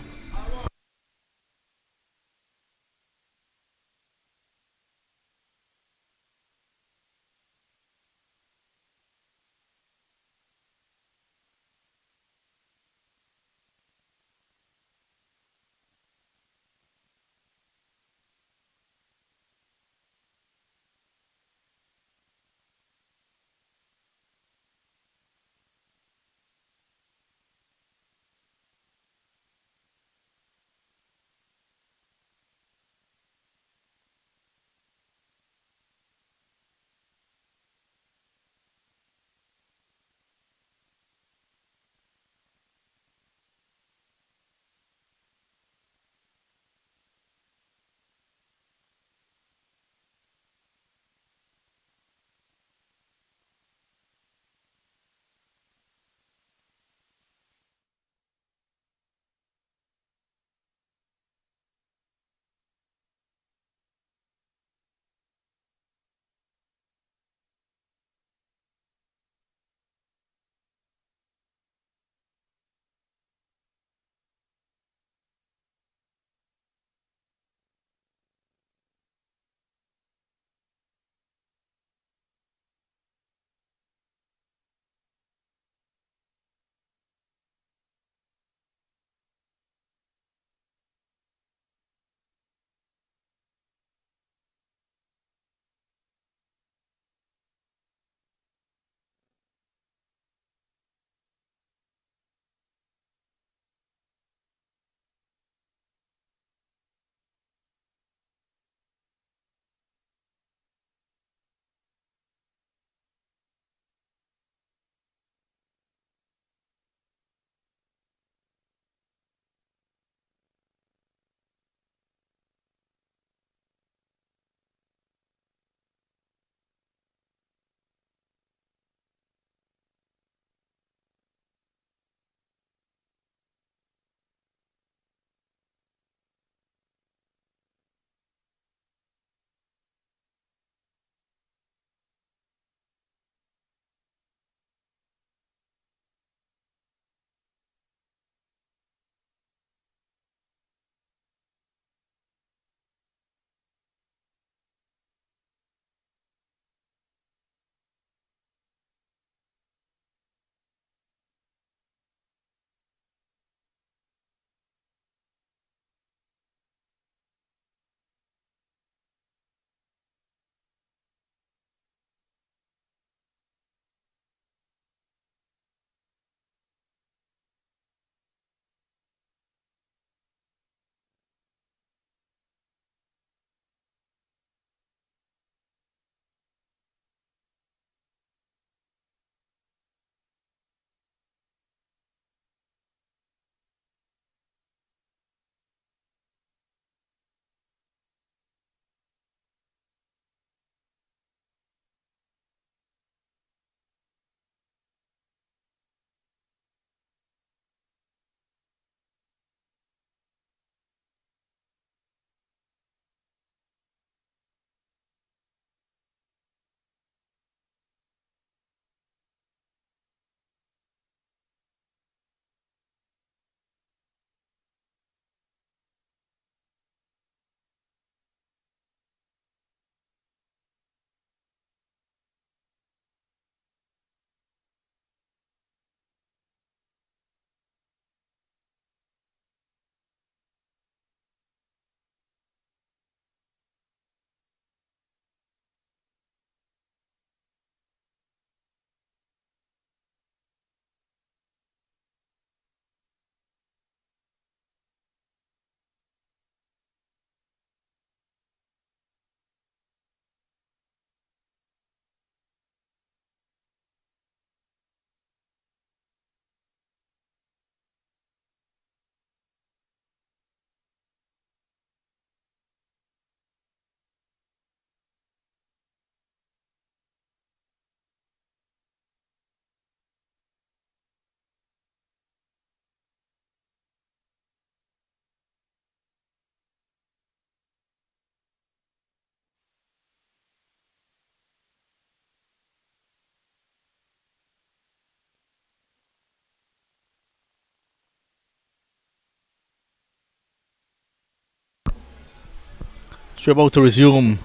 So we're about to resume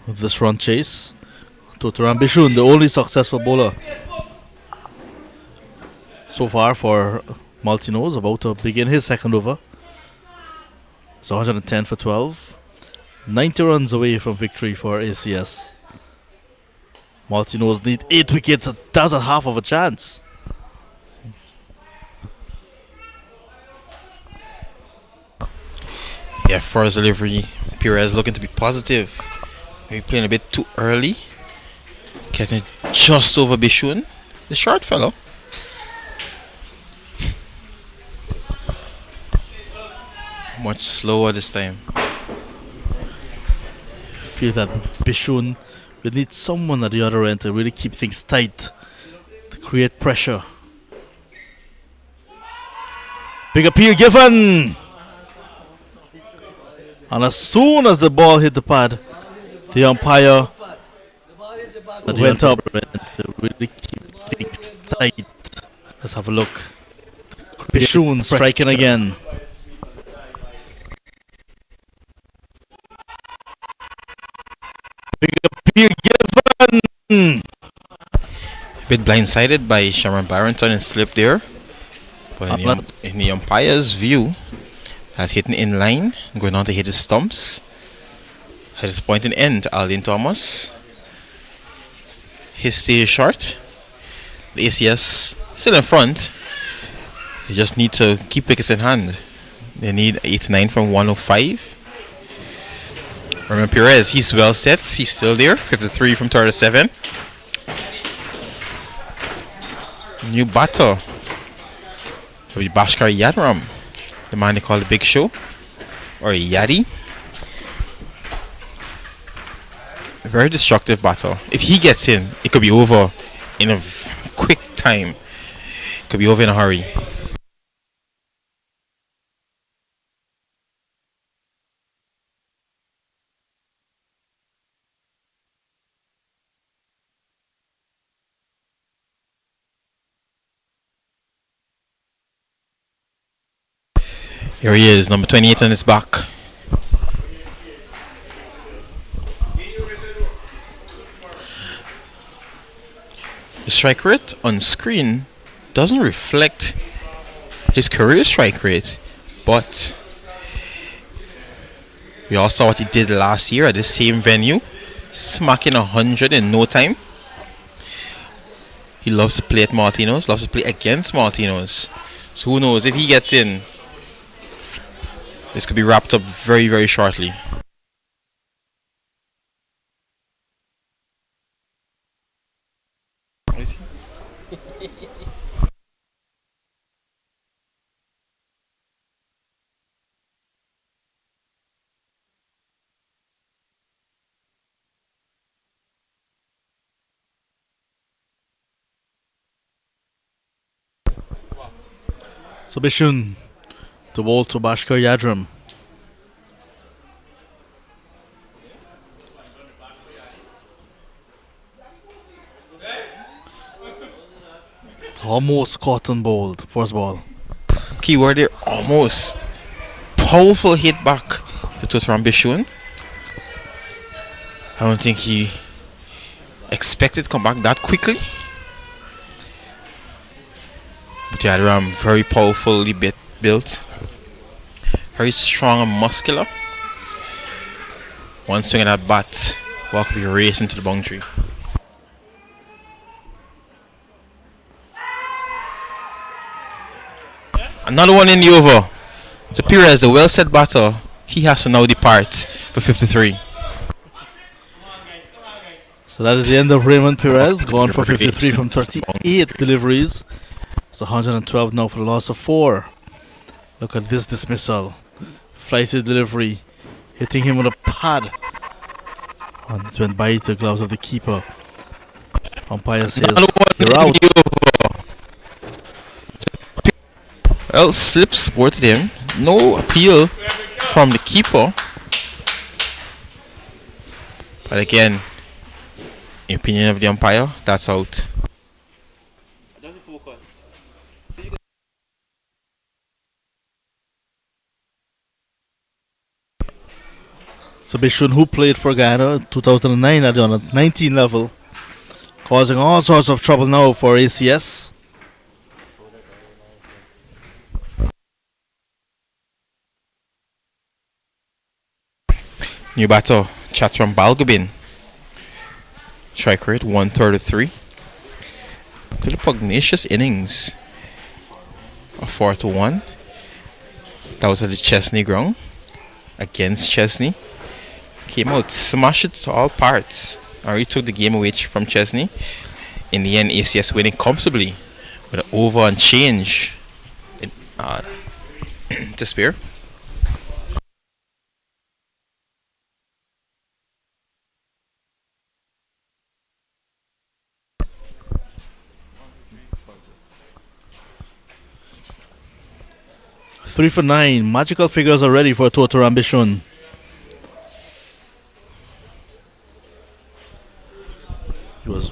this run chase. Totoran Bishun, the only successful bowler so far for Malteenoes, about to begin his second over. It's 110 for 12. 90 runs away from victory for ACS. Malteenoes need 8 wickets. That's a half of a chance. Yeah, first delivery. Perez looking to be positive. Maybe playing a bit too early. Getting it just over Bishun. The short fellow. Much slower this time. Feel that Bishun will need someone at the other end to really keep things tight, to create pressure. Big appeal given! And as soon as the ball hit the pad, the umpire went up to really keep things tight. Let's have a look. Bishun striking again. Big appeal given! A bit blindsided by Sharon Barrington and slip there. But in the umpire's view, that's hitting in line, going on to hit his stumps. At this point in end to Aldin Thomas. His stay is short. The ACS still in front. They just need to keep wickets in hand. They need 89 from 105. Remember Perez, he's well set. He's still there. 53 from 37. New batter. It'll be Bhaskar Yadram, the man they call the Big Show, or Yaddy. A very destructive batter. If he gets in, it could be over in a quick time. It could be over in a hurry. Here he is, number 28 on his back. The strike rate on screen doesn't reflect his career strike rate, but we all saw what he did last year at the same venue, smacking 100 in no time. He loves to play at Malteenoes, loves to play against Malteenoes. So who knows, if he gets in, this could be wrapped up very, very shortly. So Bishun to bowl to Bhaskar Yadram. Almost caught and bowled. First ball. Keyword there, almost. Powerful hit back to Totoran Bishun. I don't think he expected to come back that quickly. But Yadram, very powerfully built. Very strong and muscular. One swing of that bat, ball could be racing to the boundary. Another one in the over. So Perez, the well set batter, he has to now depart for 53. So that is the end of Raymond Perez, gone for 53 from 38 deliveries. It's 112 now for the loss of 4. Look at this dismissal. Flighty delivery, hitting him with a pad. And it went by the gloves of the keeper. Umpire says, you're out. Well, slip supported him. No appeal from the keeper. But again, in opinion of the umpire, that's out. Sabishun, who played for Guyana in 2009 at the 19 level, causing all sorts of trouble now for ACS. New batter, Chatram Balgobin. Strike rate 133. Little pugnacious innings of 4-1. That was at the Chesney ground against Chesney. Came out, smashed it to all parts, and retook the game away from Chesney. In the end, ACS winning comfortably with an over and change to spare. Three for 9. Magical figures are ready for Total Ambition. He was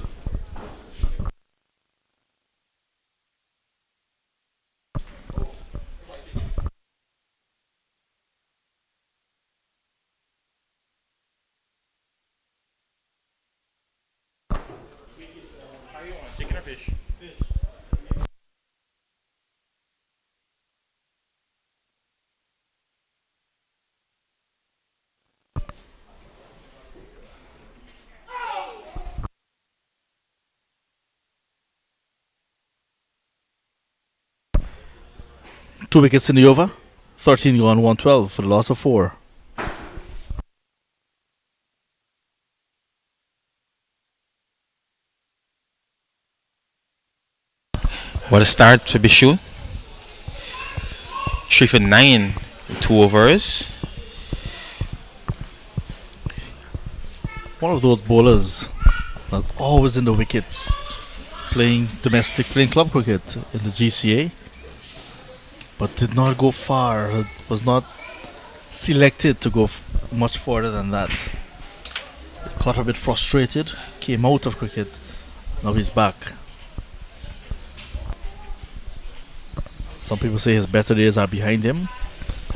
Chicken or fish? 2 wickets in the over. 13 gone, 112 for the loss of 4. What a start to be sure. 3 for 9 in 2 overs. One of those bowlers that's always in the wickets, playing club cricket in the GCA, but did not go far, was not selected to go much further than that. Got a bit frustrated, came out of cricket, now he's back. Some people say his better days are behind him,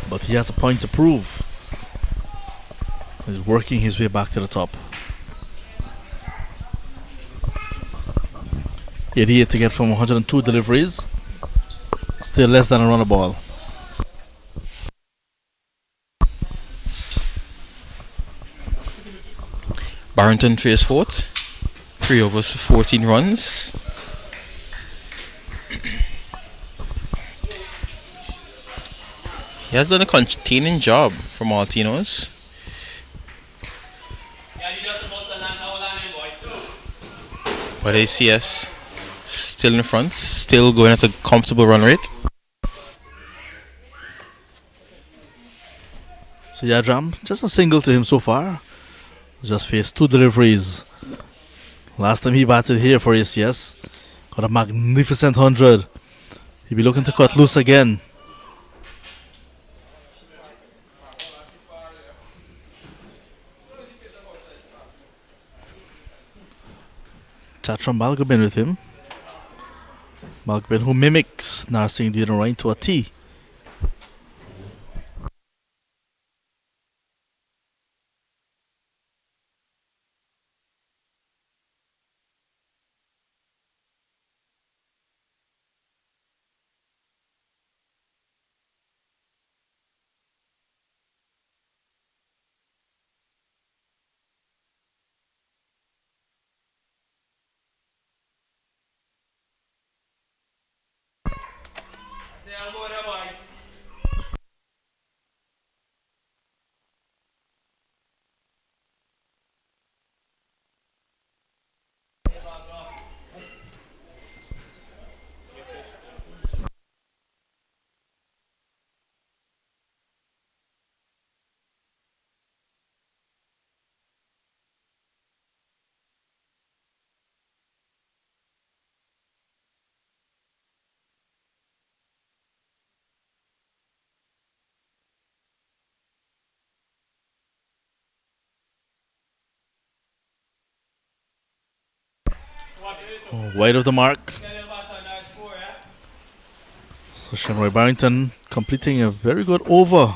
but he has a point to prove. He's working his way back to the top. 88 to get from 102 deliveries. Still less than a run a ball. Barrington faces fourth. 3 overs for 14 runs. He has done a containing job for Malteenoes. But ACS still in front, still going at a comfortable run rate. So Yadram, just a single to him so far. Just faced 2 deliveries. Last time he batted here for ACS, got a magnificent 100. He'll be looking to cut loose again. Chatram Balgobin with him. Balgobin who mimics Narsingh Dinaroin to a T. Wide of the mark. So Shanroy Barrington completing a very good over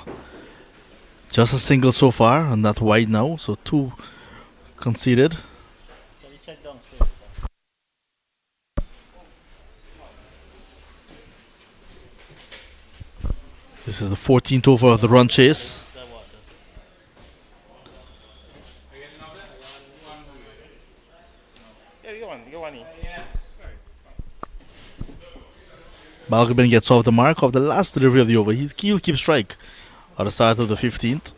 Just a single so far, and that wide now, so 2 conceded. This is the 14th over of the run chase. Balgobin gets off the mark of the last delivery of the over. He'll keep strike at the start of the 15th.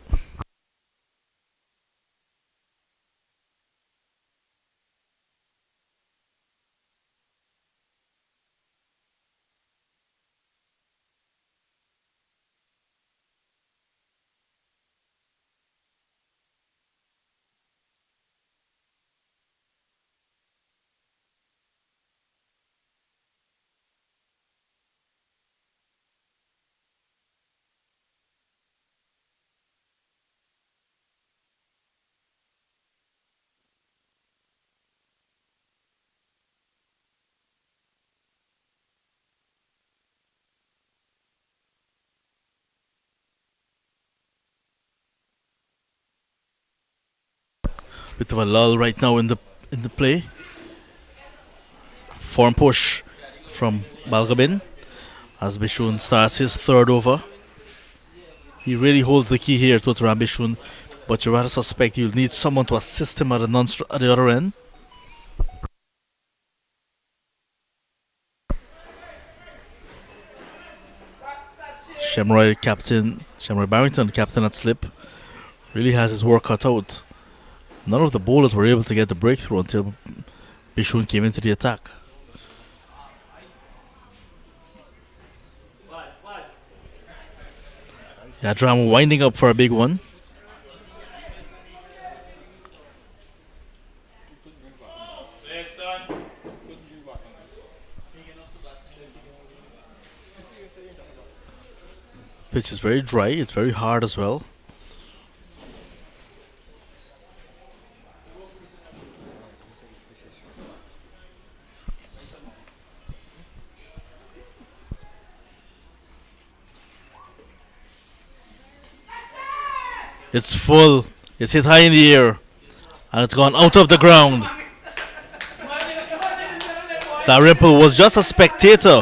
Bit of a lull right now in the play. Form push from Balgobin as Bishun starts his third over. He really holds the key here to Turan Bishun, but you rather suspect you'll need someone to assist him at the other end. Shamroy Barrington, captain at slip, really has his work cut out. None of the bowlers were able to get the breakthrough until Bishun came into the attack. Yadram winding up for a big one. Pitch is very dry, it's very hard as well. It's full. It's hit high in the air. And it's gone out of the ground. That ripple was just a spectator.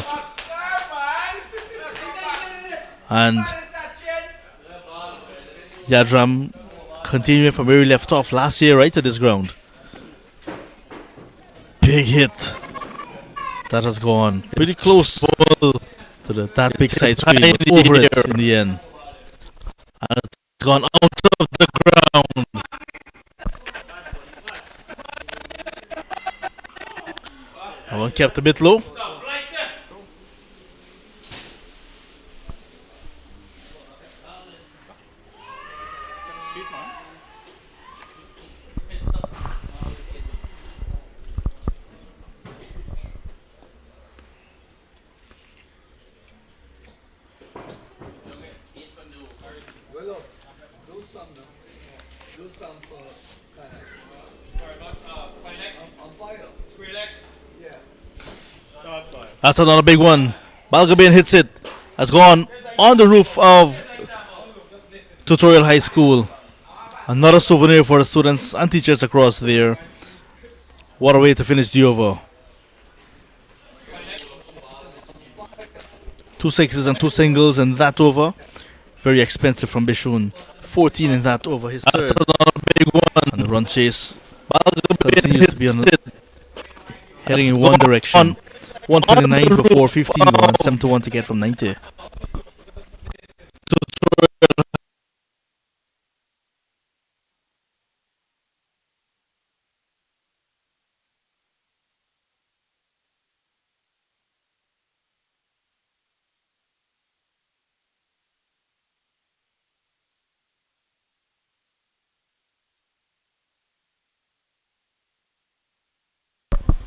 And Yadram continuing from where he left off last year, right to this ground. Big hit. That has gone pretty close to that big side screen, but over it in the end. And it's gone out of the ground. That one kept a bit low. That's another big one. Balgobin hits it. Has gone on the roof of Tutorial High School. Another souvenir for the students and teachers across there. What a way to finish the over. 2 sixes and 2 singles in that over. Very expensive from Bishun. 14 in that over. His third. That's another big one. And the run chase. Balgobin continues to be heading in one direction. 129 before 15 gone, 7-1 to get from 90.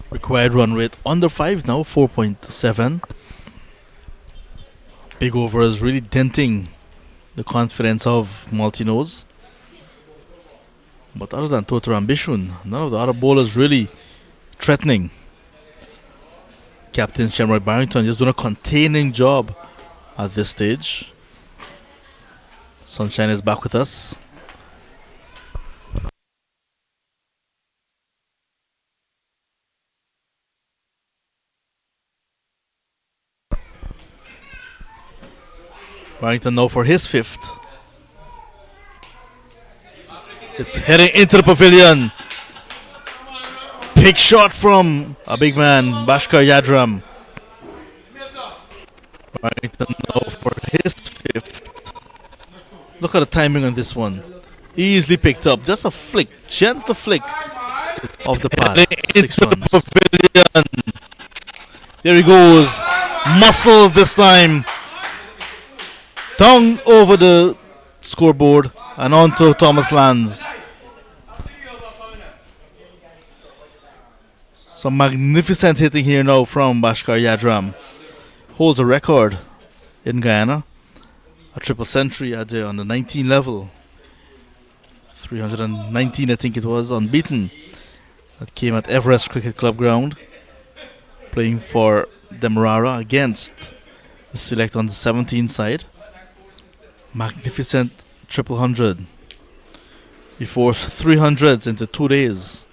Required run rate under 5 now, 4.7. Big overs really denting the confidence of Malteenoes. But other than Total Ambition, none of the other bowlers really threatening. Captain Shamroy Barrington just doing a containing job at this stage. Sunshine is back with us. Barrington now for his fifth. It's heading into the pavilion. Big shot from a big man, Bashkar Yadram. Barrington now for his fifth. Look at the timing on this one. Easily picked up. Just a flick, gentle flick of the pad. 6 runs. Pavilion. There he goes. Muscles this time. Tongue over the scoreboard and onto Thomas Lands. Some magnificent hitting here now from Bashkar Yadram. Holds a record in Guyana. A triple century on the 19 level. 319 I think it was, unbeaten. That came at Everest Cricket Club ground. Playing for Demerara against the select on the 17 side. Magnificent triple hundred. He forced 300s into 2 days.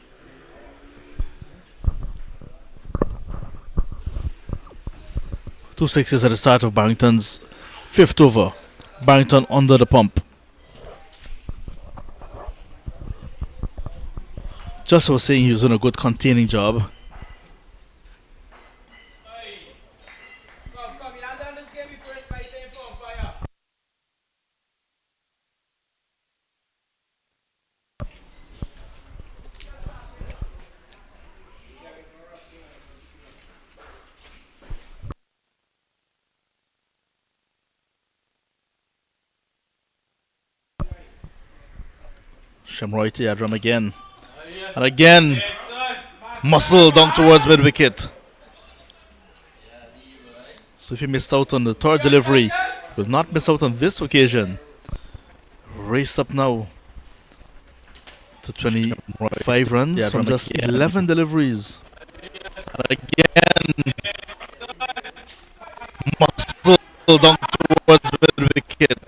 Two sixes at the start of Barrington's fifth over. Barrington under the pump. Just was saying he was doing a good containing job. Shamroy to Yadram again. And again, muscle down towards mid wicket. So if he missed out on the third delivery, will not miss out on this occasion. Raced up now to 25 runs from just 11 deliveries. And again, muscle down towards mid wicket.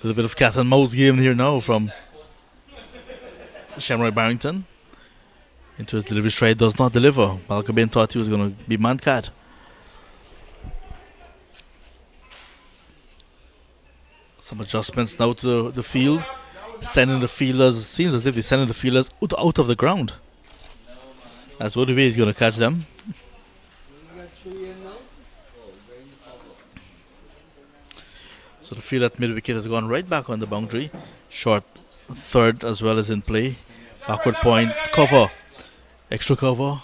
A little bit of cat and mouse game here now from Shamroy Barrington. Into his delivery stride, does not deliver. Malcolm Bain thought he was going to be man-cat. Some adjustments now to the field. Sending the fielders, seems as if they're sending the fielders out of the ground. As what way he's going to catch them. So the field at mid-wicket has gone right back on the boundary. Short third as well as in play. Backward point, cover. Extra cover.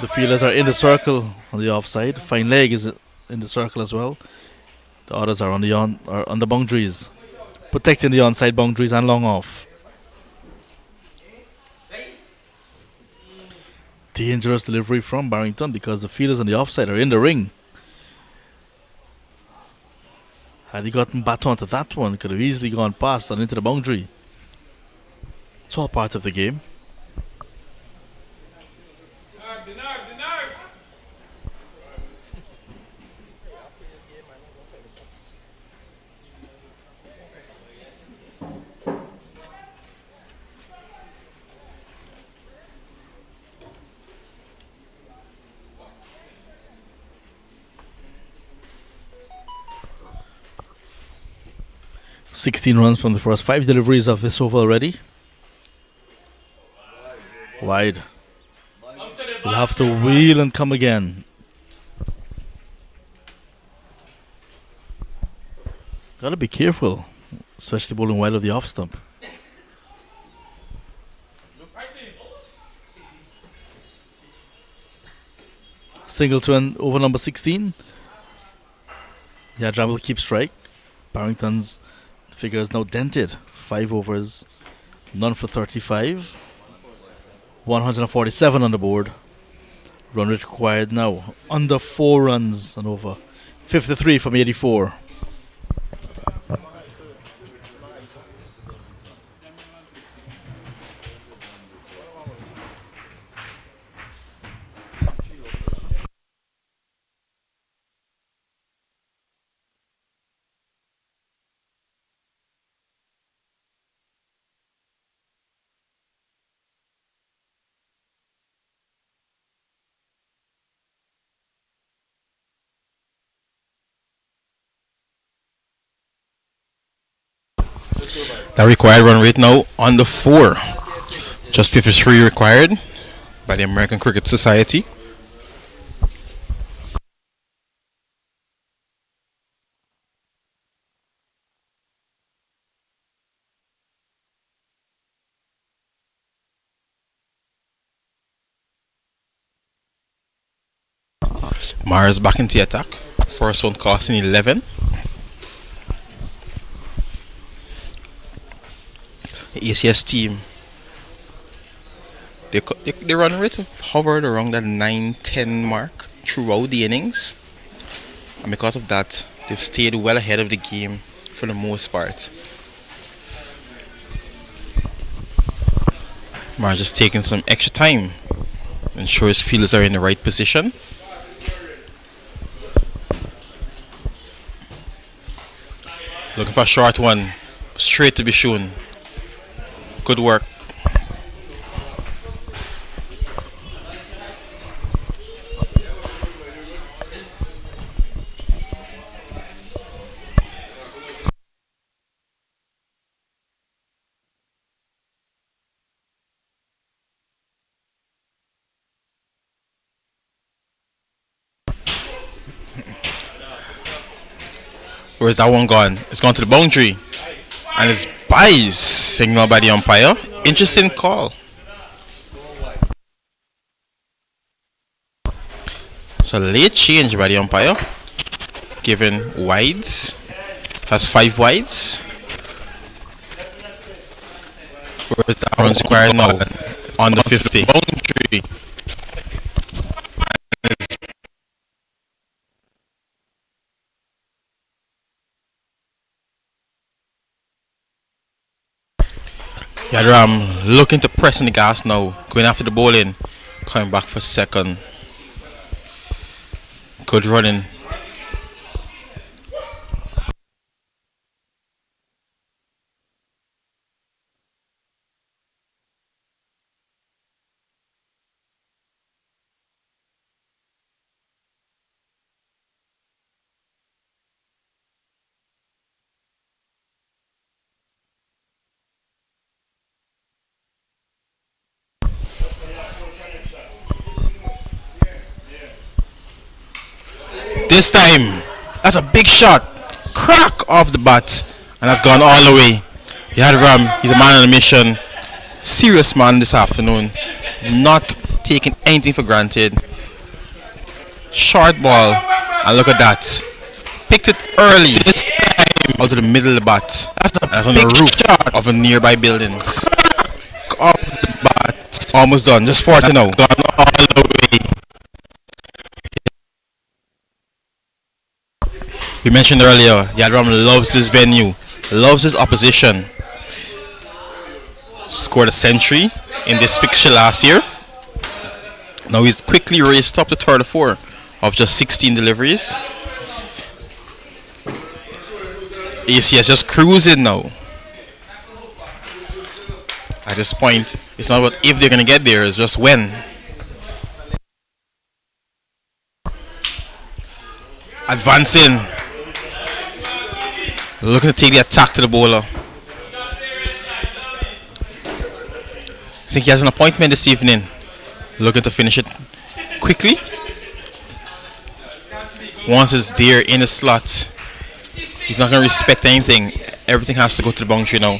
The fielders are in the circle on the offside. Fine leg is in the circle as well. The others are on the boundaries. Protecting the onside boundaries and long off. Dangerous delivery from Barrington because the fielders on the offside are in the ring. Had he gotten bat onto that one, could have easily gone past and into the boundary. It's all part of the game. The 16 runs from the first 5 deliveries of this over already. Wide. We'll have to wheel and come again. Gotta be careful, especially bowling wide of the off stump. Single to over number 16. Yadram will keep strike. Barrington's figure is now dented. 5 overs, none for 35. 147 on the board. Run rate required now under 4 runs and over. 53 from 84. That required run rate now on the 4. Just 53 required by the American Cricket Society. Mars back into the attack. First one costing 11. The ACS team, they run rate have hovered around that 9-10 mark throughout the innings, and because of that they've stayed well ahead of the game for the most part. Mars just taking some extra time to ensure his fielders are in the right position. Looking for a short one, straight to be shown. Good work. Where's that one gone? It's gone to the boundary. And it's buys signal by the umpire. Interesting call. So late change by the umpire. Given wides. Has 5 wides. Where's that runs required now? On the 50. Boundary. Yadram looking to press in the gas now, going after the bowling, coming back for second. Good running. This time, that's a big shot. Crack off the bat. And that's gone all the way. Yadram, he's a man on a mission. Serious man this afternoon. Not taking anything for granted. Short ball. And look at that. Picked it early. This time, out to the middle of the bat. That's on the roof shot of a nearby buildings. Crack off the bat. Almost done. Just 40 now. Gone all the way. We mentioned earlier, Yadram loves this venue, loves his opposition. Scored a century in this fixture last year. Now he's quickly raced up to 34 of just 16 deliveries. ACS just cruising now. At this point, it's not about if they're going to get there, it's just when. Advancing. Looking to take the attack to the bowler. I think he has an appointment this evening. Looking to finish it quickly. Once it's there in the slot, he's not going to respect anything. Everything has to go to the boundary now.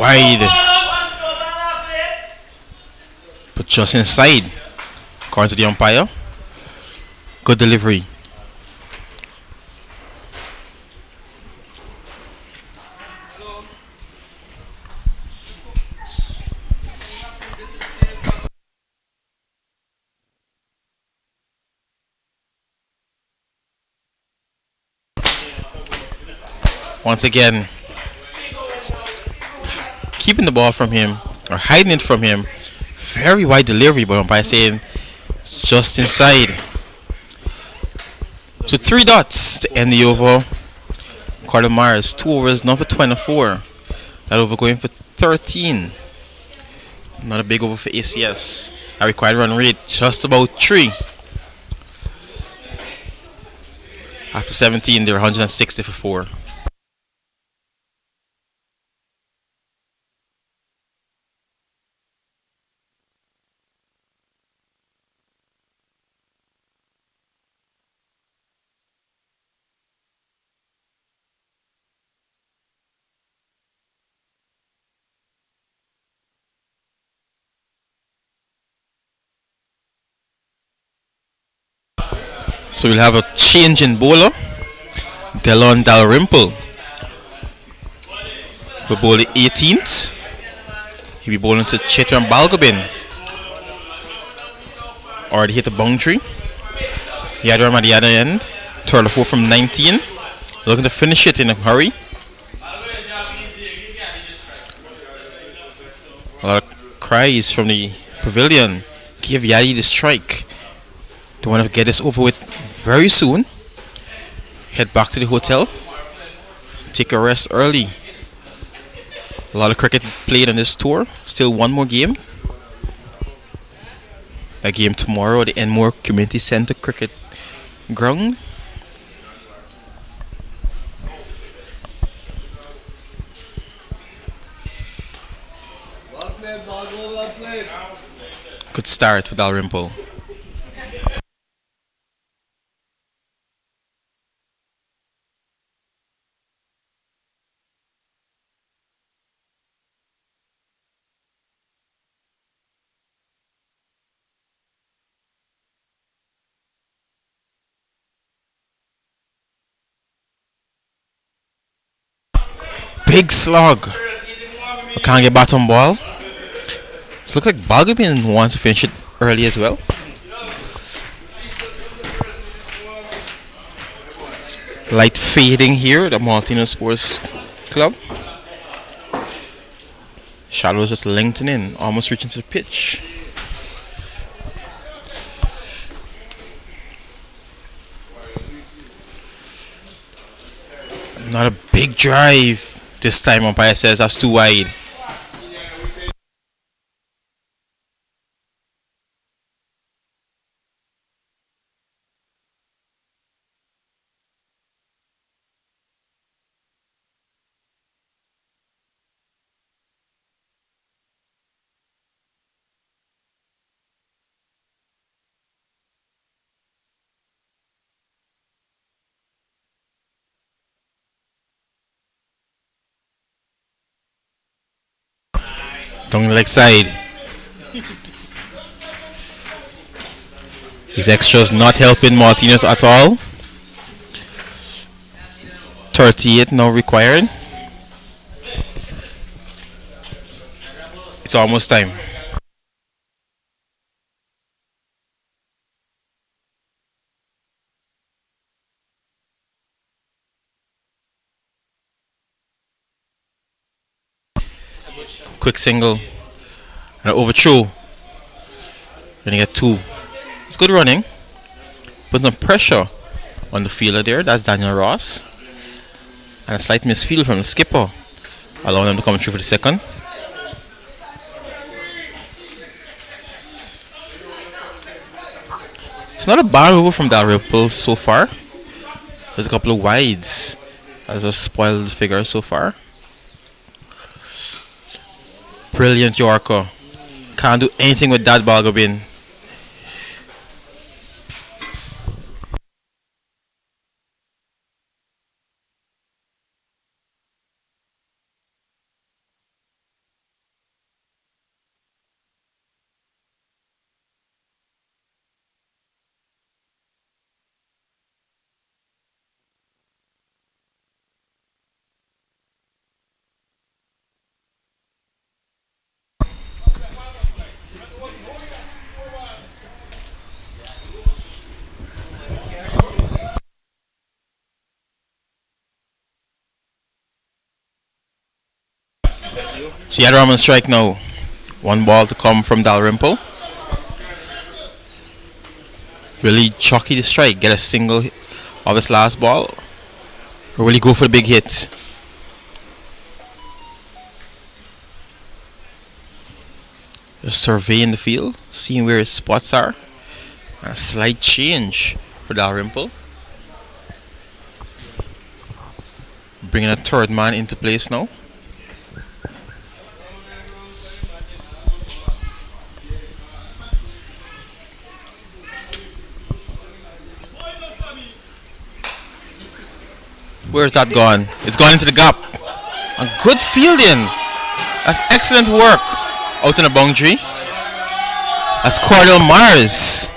Wide. But just inside. According to the umpire. Good delivery. Once again, keeping the ball from him or hiding it from him. Very wide delivery, but umpire saying it's just inside. So 3 dots to end the over. Carter Mars, 2 overs, now for 24. That over going for 13. Not a big over for ACS. I required run rate just about 3. After 17, they're 160 for 4. So we'll have a change in bowler. Delon Dalrymple will bowl the 18th. He'll be bowling to Chetram Balgobin. Already hit the boundary. Yadram at the other end. Third or 4 from 19. Looking to finish it in a hurry. A lot of cries from the pavilion. Give Yadi the strike. They want to get this over with very soon. Head back to the hotel. Take a rest early. A lot of cricket played on this tour. Still one more game. A game tomorrow at the Enmore Community Centre Cricket Ground. Well played, Margot, well played. Good start for Dalrymple. Big slog. We can't get bottom ball. It looks like Balgobin wants to finish it early as well. Light fading here at the Malteenoes Sports Club. Shadows just lengthening, almost reaching to the pitch. Not a big drive. This time umpire says that's too wide. Down the leg side. These extras not helping Malteenoes at all. 38 now required. It's almost time. Quick single and an overthrow. Then you get 2. It's good running. Put some pressure on the fielder there. That's Daniel Ross. And a slight misfield from the skipper, allowing them to come through for the second. It's not a bad over from Dalrymple so far. There's a couple of wides. That's just spoiled the figure so far. Brilliant Yorker. Can't do anything with that Balgobin. So Yadram on strike now. 1 ball to come from Dalrymple. Really chalky to strike. Get a single of his last ball. Or will he go for the big hit? Just surveying the field, seeing where his spots are. A slight change for Dalrymple. Bringing a third man into place now. Where's that gone? It's gone into the gap. And good fielding. That's excellent work. Out in the boundary. That's Cordell Mars.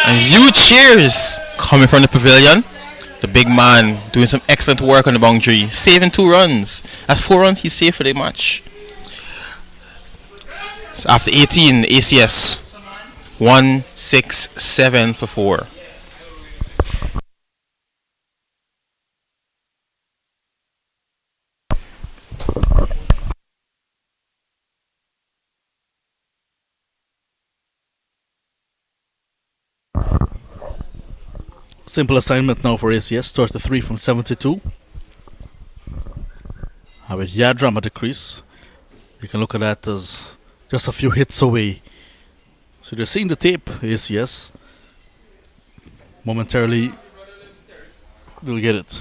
And huge cheers coming from the pavilion. The big man doing some excellent work on the boundary. Saving 2 runs. That's 4 runs he saved for the match. So after 18, ACS 1-6-7 for 4. Simple assignment now for ACS. 33 from 72. With Yadram at the crease. You can look at that as just a few hits away. So they're seeing the tape, ACS. Momentarily, they'll get it.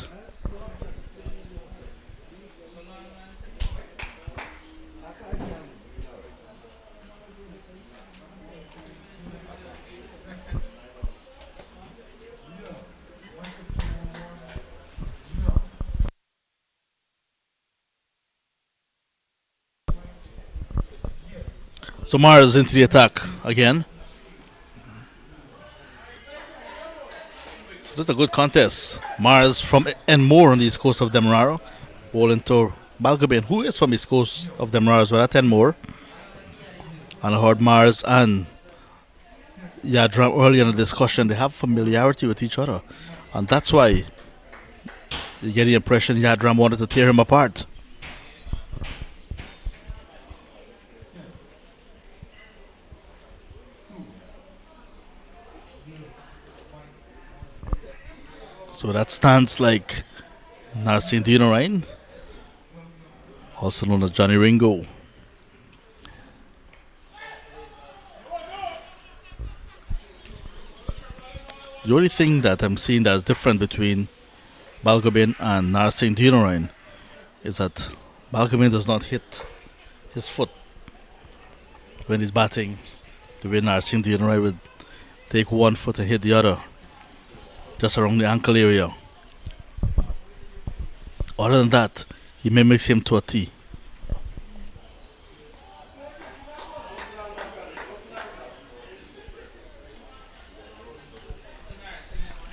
So Mars into the attack again. So this is a good contest. Mars from Enmore on the east coast of Demerara. Bowling to Balgobin, who is from the east coast of Demerara as well at Enmore. And I heard Mars and Yadram earlier in the discussion. They have familiarity with each other. And that's why you get the impression Yadram wanted to tear him apart. So that stands like Narcine Ryan, also known as Johnny Ringo. The only thing that I'm seeing that's different between Balgobin and Narcine Ryan is that Balgobin does not hit his foot when he's batting. The way Narcine Ryan would take one foot and hit the other, just around the ankle area. Other than that, he mimics him to a T.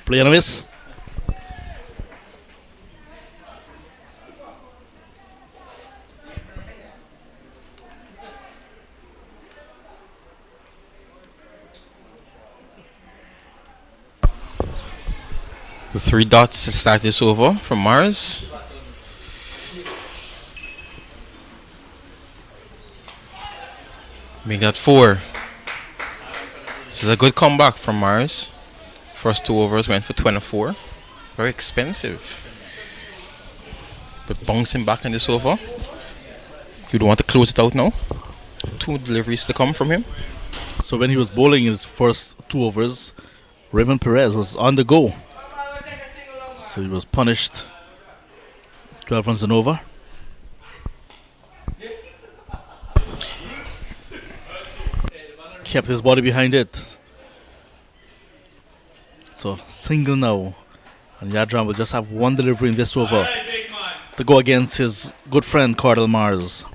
Play on a miss. The 3 dots to start this over from Mars. Make that 4. This is a good comeback from Mars. First 2 overs went for 24. Very expensive. But bouncing back in this over. You'd want to close it out now. 2 deliveries to come from him. So when he was bowling in his first 2 overs, Raymond Perez was on the go. So he was punished 12 runs and over. Kept his body behind it. So single now. And Yadram will just have 1 delivery in this over to go against his good friend Cordell Mars.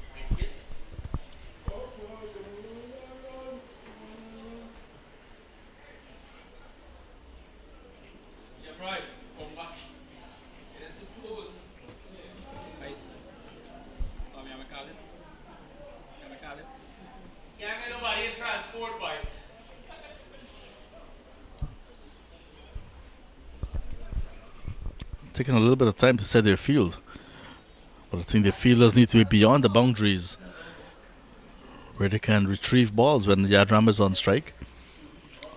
Taking a little bit of time to set their field. But I think the fielders need to be beyond the boundaries where they can retrieve balls when Yadram is on strike.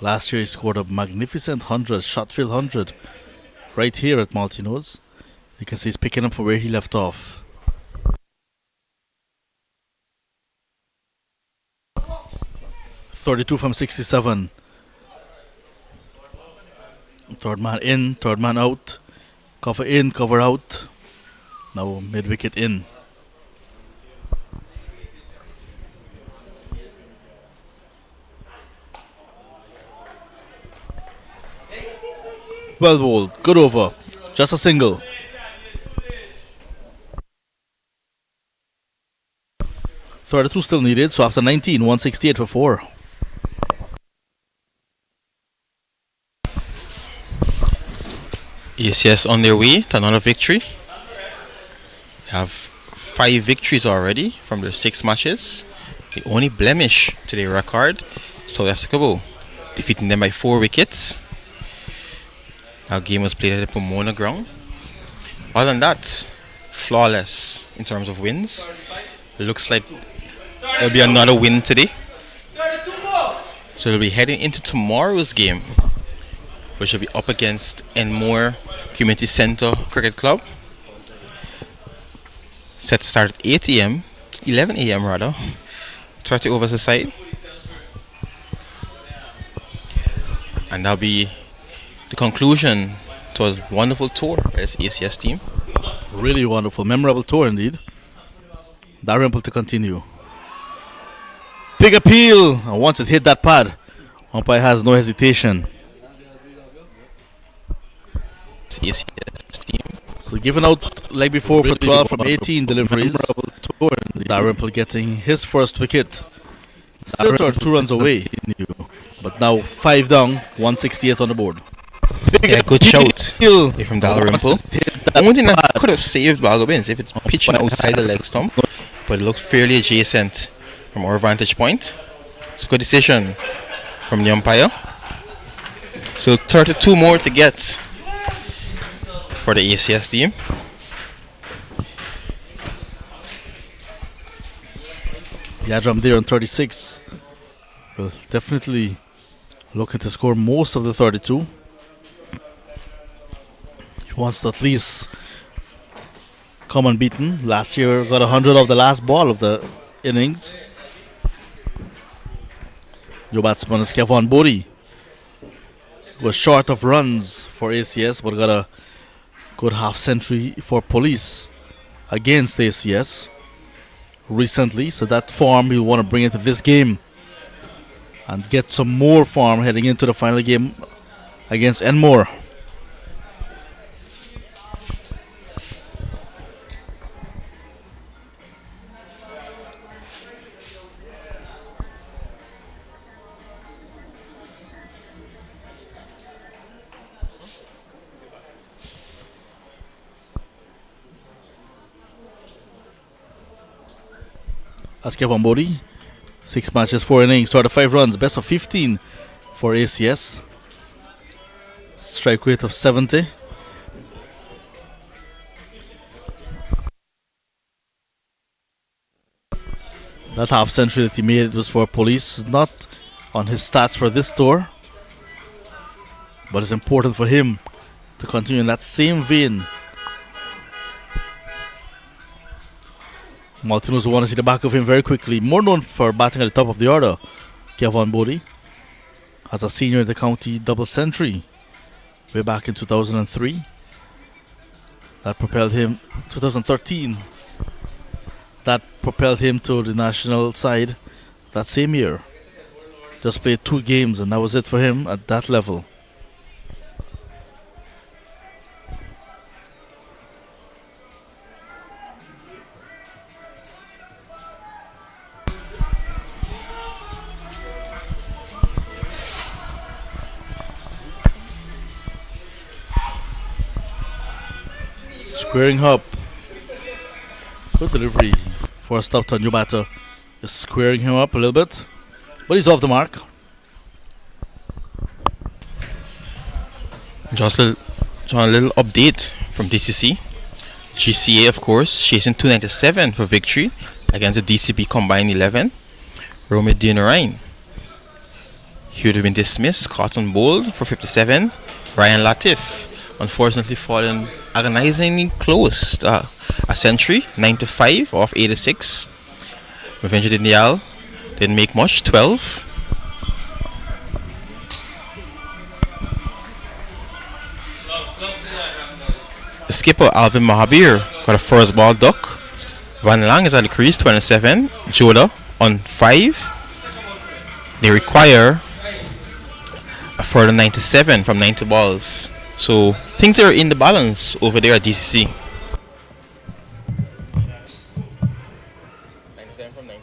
Last year he scored a magnificent 100, shot field 100 right here at Malteenoes. You can see he's picking up from where he left off. .32 from 67. Third man in, third man out. Cover in, cover out. Now mid wicket in. Well bowled. Good over. Just a single. .32 still needed, so after 19, 168 for 4. ACS on their way to another victory. They have 5 victories already from their 6 matches. The only blemish to their record, South Africa, defeating them by 4 wickets. Our game was played at the Pomona ground. Other than that, flawless in terms of wins. Looks like there'll be another win today. So they'll be heading into tomorrow's game, which will be up against Enmore Community Centre Cricket Club. Set to start at 8 a.m. 11 a.m. rather. 30 overs aside. And that'll be the conclusion to a wonderful tour by this ACS team. Really wonderful, memorable tour indeed. Dalrymple to continue. Big appeal, and once it hit that pad, umpire has no hesitation. This ACS team. So given out like before for 12 from 18 deliveries. Dalrymple getting his first wicket. Still 2 runs away. But now 5 down, 168 on the board. Yeah, good shout from Dalrymple. The only thing that could have saved Balgobins if it's pitching outside the leg stump, but it looked fairly adjacent from our vantage point. It's a good decision from the umpire. So 32 more to get for the ACS team. Yadram there on 36. Will definitely looking to score most of the 32. He wants to at least come unbeaten. Last year got 100 off the last ball of the innings. Your batsman is Kevon Bodie. Was short of runs for ACS, but got a good half century for Police against ACS recently. So that form he'll want to bring into this game and get some more form heading into the final game against Enmore. That's Kevon Bodie. 6 matches, 4 innings, started 5 runs, best of 15 for ACS. Strike rate of 70. That half century that he made was for Police, not on his stats for this tour, but it's important for him to continue in that same vein. Malteenoes want to see the back of him very quickly. More known for batting at the top of the order, Kevon Bodie. As a senior in the county double century way back in 2003. That propelled him, 2013. That propelled him to the national side that same year. Just played 2 games and that was it for him at that level. Squaring up. Good delivery for a stop to a new batter. Just squaring him up a little bit. But he's off the mark. Just a little update from DCC. GCA, of course, chasing 297 for victory against the DCB Combined 11. Romeo Dinarine. He would have been dismissed, caught on bowled for 57. Ryan Latif, unfortunately fallen agonizingly close to a century, 95 off 86. Mavinja Dindial didn't make much, 12. The skipper Alvin Mahabir got a first ball duck. Van Lang is at the crease, 27. Joda on 5. They require a further 97 from 90 balls. So things are in the balance over there at DCC. 97 from 90.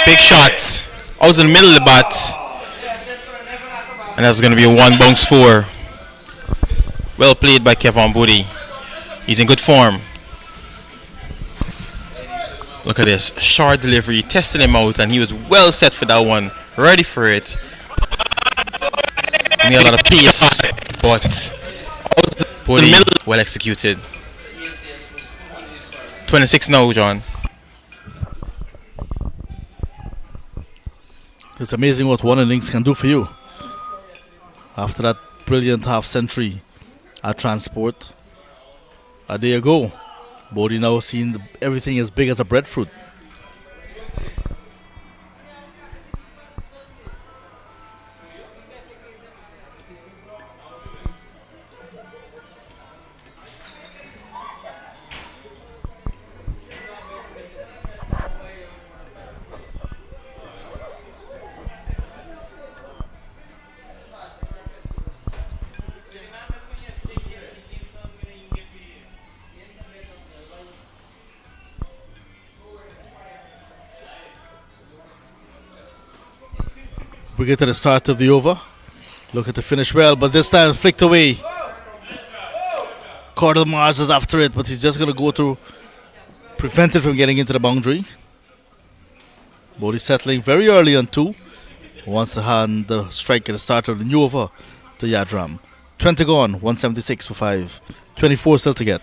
Big shot out in the middle of the bat, and that's going to be a 1 bounce 4. Well played by Kevin Booty. He's in good form. Look at this short delivery, testing him out, and he was well set for that one, ready for it. He had a lot of pace, but Booty well executed. 26 now, John. It's amazing what one innings can do for you. After that brilliant half century at Transport, a day ago, Bodie now seeing everything as big as a breadfruit. We get to the start of the over. Look at the finish well, but this time flicked away. Cordell Mars is after it, but he's just going to go to prevent it from getting into the boundary. Bodie settling very early on 2. Wants to hand the strike at the start of the new over to Yadram. 20 gone, 176 for 5. 24 still to get.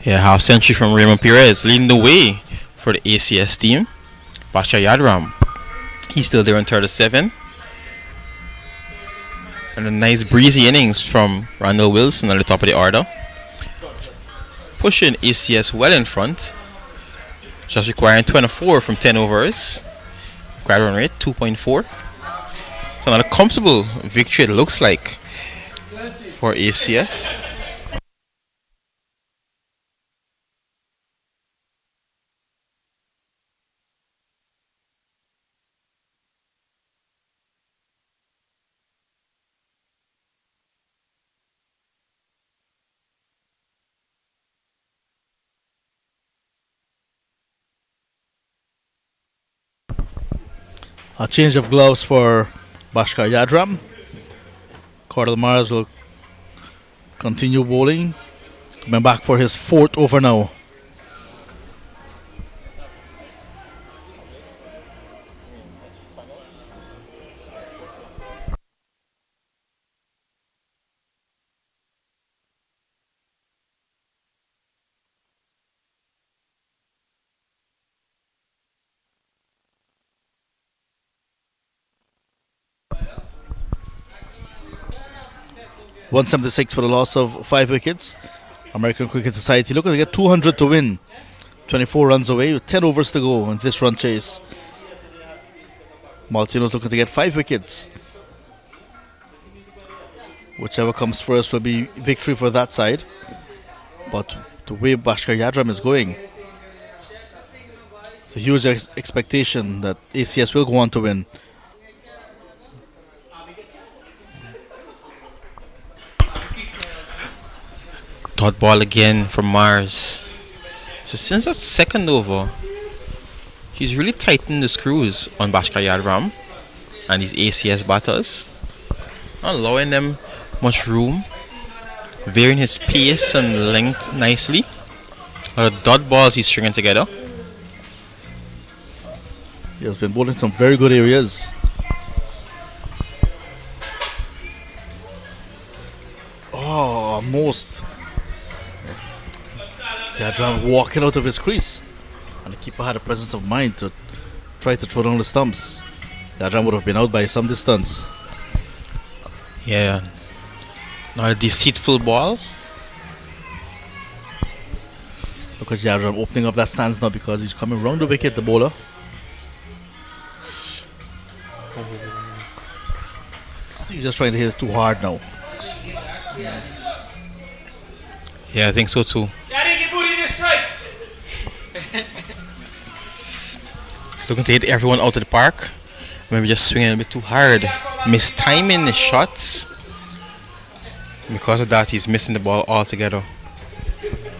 Yeah, half century from Raymond Perez leading the way for the ACS team. Basha Yadram, he's still there on 37. And a nice breezy innings from Randall Wilson at the top of the order. Pushing ACS well in front. Just requiring 24 from 10 overs. Required run rate 2.4. So not a comfortable victory it looks like for ACS. A change of gloves for Bhaskar Yadram. Cordell Mars will continue bowling. Coming back for his 4th over now. .176 for the loss of 5 wickets. American Cricket Society looking to get 200 to win. 24 runs away with 10 overs to go in this run chase. Malteenoes looking to get 5 wickets. Whichever comes first will be victory for that side. But the way Bhaskar Yadram is going, it's a huge expectation that ACS will go on to win. Dot ball again from Mars. So since that second over, he's really tightened the screws on Bhaskar Yadram and his ACS batters, not allowing them much room, varying his pace and length nicely. A lot of dot balls he's stringing together. He has been bowling some very good areas. Oh, almost. Yadram walking out of his crease. And the keeper had a presence of mind to try to throw down the stumps. Yadram would have been out by some distance. Yeah. Not a deceitful ball. Look at Yadram opening up that stance now because he's coming round the wicket, the bowler. I think he's just trying to hit it too hard now. Yeah, I think so too. Daddy, get booty this strike. Looking to hit everyone out of the park. Maybe just swinging a bit too hard. Mistiming the shots. Because of that, he's missing the ball altogether.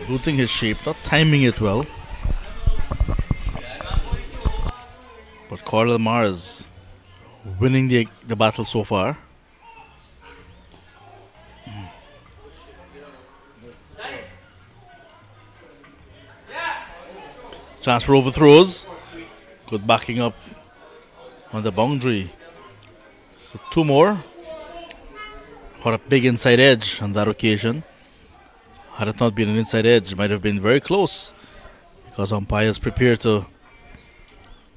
Losing his shape, not timing it well. But Cordell Mars winning the battle so far. Chance for overthrows. Good backing up on the boundary. So 2 more. Got a big inside edge on that occasion. Had it not been an inside edge, it might have been very close. Because umpires prepare to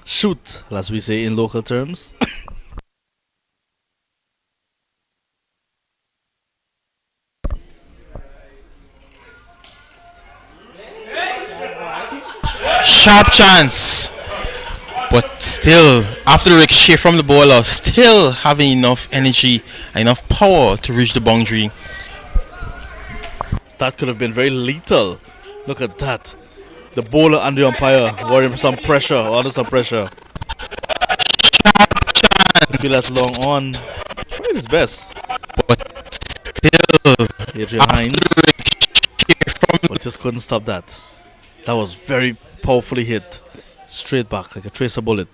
shoot, as we say in local terms. Sharp chance. But still, after the ricochet from the bowler, still having enough energy and enough power to reach the boundary. That could have been very lethal. Look at that. The bowler and the umpire were under some pressure. Feel that's long on. Tried his best. But still, Adrian Hines. But just couldn't stop that. That was very powerfully hit. Straight back like a tracer bullet.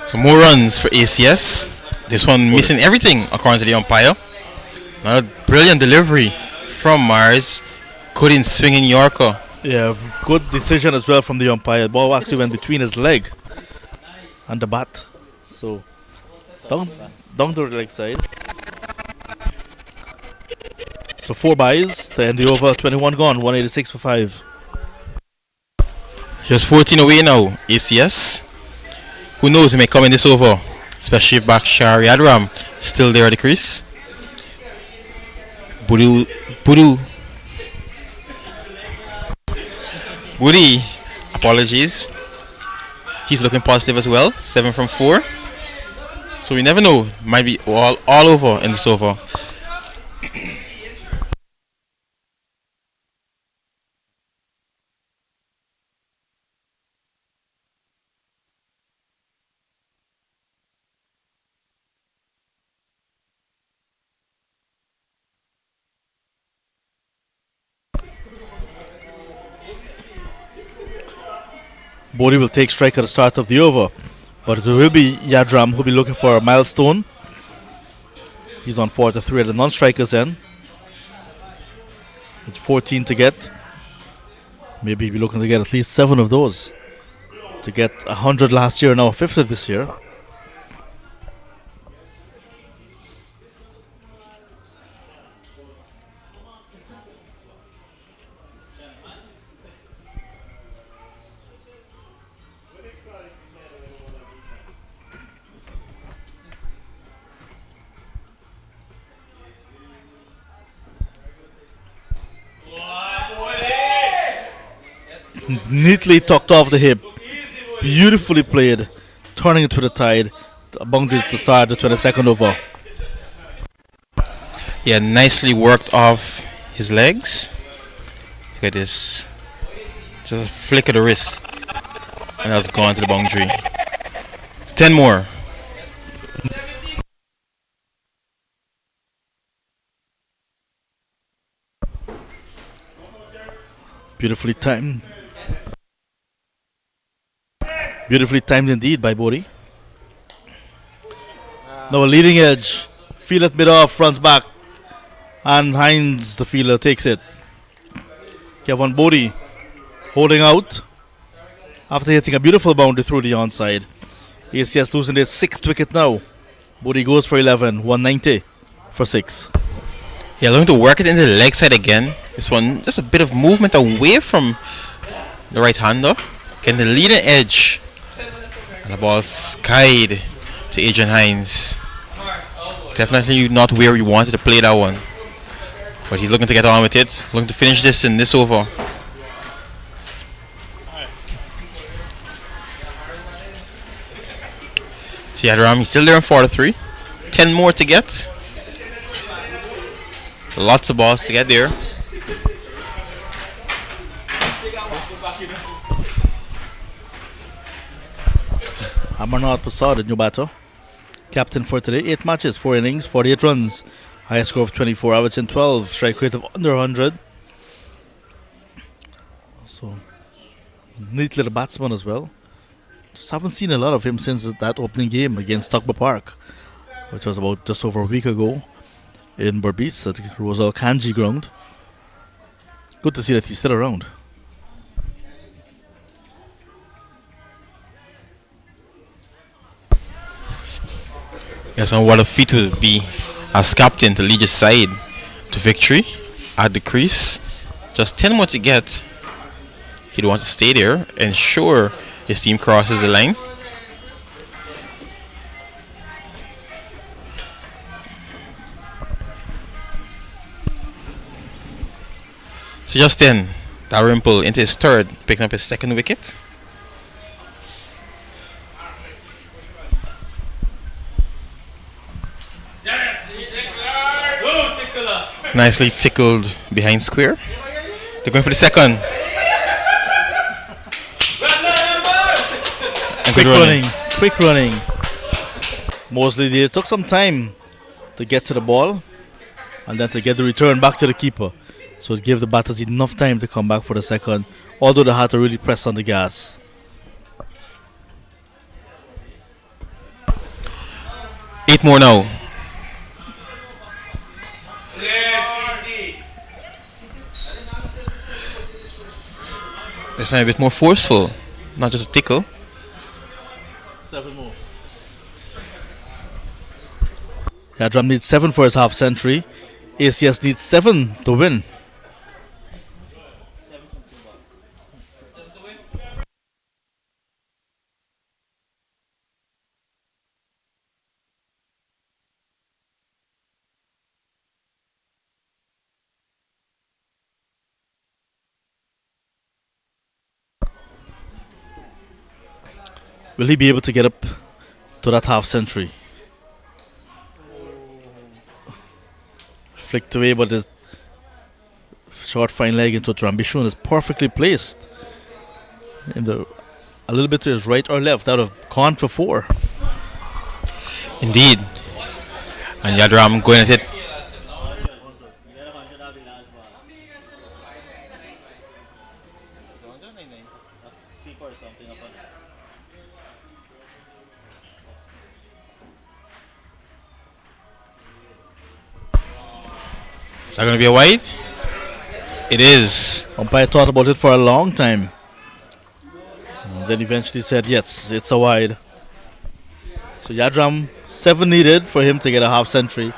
So more runs for ACS. This one missing everything according to the umpire. Not a brilliant delivery from Mars. Couldn't swing in Yorker. Yeah, good decision as well from the umpire. The ball actually went between his leg and the bat. So down to the leg side. So 4 byes to end the over. 21 gone. 186 for 5. Just 14 away now, ACS. Who knows, he may come in this over. Especially if Bakshar Yadram still there at the crease. Woody, apologies. He's looking positive as well. 7 from 4. So we never know. Might be all over in this over. Bodhi will take strike at the start of the over. But it will be Yadram who will be looking for a milestone. He's on 4 to 3 at the non-strikers end. It's 14 to get. Maybe he'll be looking to get at least 7 of those. To get 100 last year, now 50 this year. Neatly tucked off the hip. Beautifully played. Turning it to the tide. The boundary to start the 22nd over. Yeah, nicely worked off his legs. Look at this. Just a flick of the wrist. And that's gone to the boundary. 10 more. Beautifully timed. Beautifully timed indeed by Bodhi. Now a leading edge. Field at mid-off, runs back. And Hines, the fielder, takes it. Kevin Bodhi holding out after hitting a beautiful boundary through the onside. ACS losing their 6th wicket now. Booty goes for 11, 190 for 6. Yeah, looking to work it into the leg side again. This one, just a bit of movement away from the right hander. Getting the leading edge. And the ball skied to Adrian Hines. Definitely not where we wanted to play that one. But he's looking to get on with it. Looking to finish this in this over. So Yadram, he's still there in 43. 10 more to get. Lots of balls to get there. Amarnath Prasad, the new batter. Captain for today. 8 matches, 4 innings, 48 runs. Highest score of 24, averaging 12. Strike rate of under 100. So, neat little batsman as well. Just haven't seen a lot of him since that opening game against Stockport Park, which was about just over a week ago in Berbice at Rosal Kanji ground. Good to see that he's still around. Yes, and what a feat it would be as captain to lead his side to victory at the crease. Just 10 more to get. He'd want to stay there, ensure his team crosses the line. So just then, Dalrymple into his third, picking up his second wicket. Nicely tickled behind square. They're going for the second. And Quick running. Mosley there took some time to get to the ball and then to get the return back to the keeper. So it gave the batters enough time to come back for the second, although they had to really press on the gas. Eight more now. This time a bit more forceful, not just a tickle. 7 more. Yadram needs 7 for his half century. ACS needs 7 to win. Will he be able to get up to that half century? Flicked away, but his short fine leg into Trambishun is perfectly placed. A little bit to his right or left, that would have gone for 4. Indeed. And Yadram going at it. Is that going to be a wide? It is. Umpire thought about it for a long time. And then eventually said, yes, it's a wide. So Yadram, 7 needed for him to get a half century.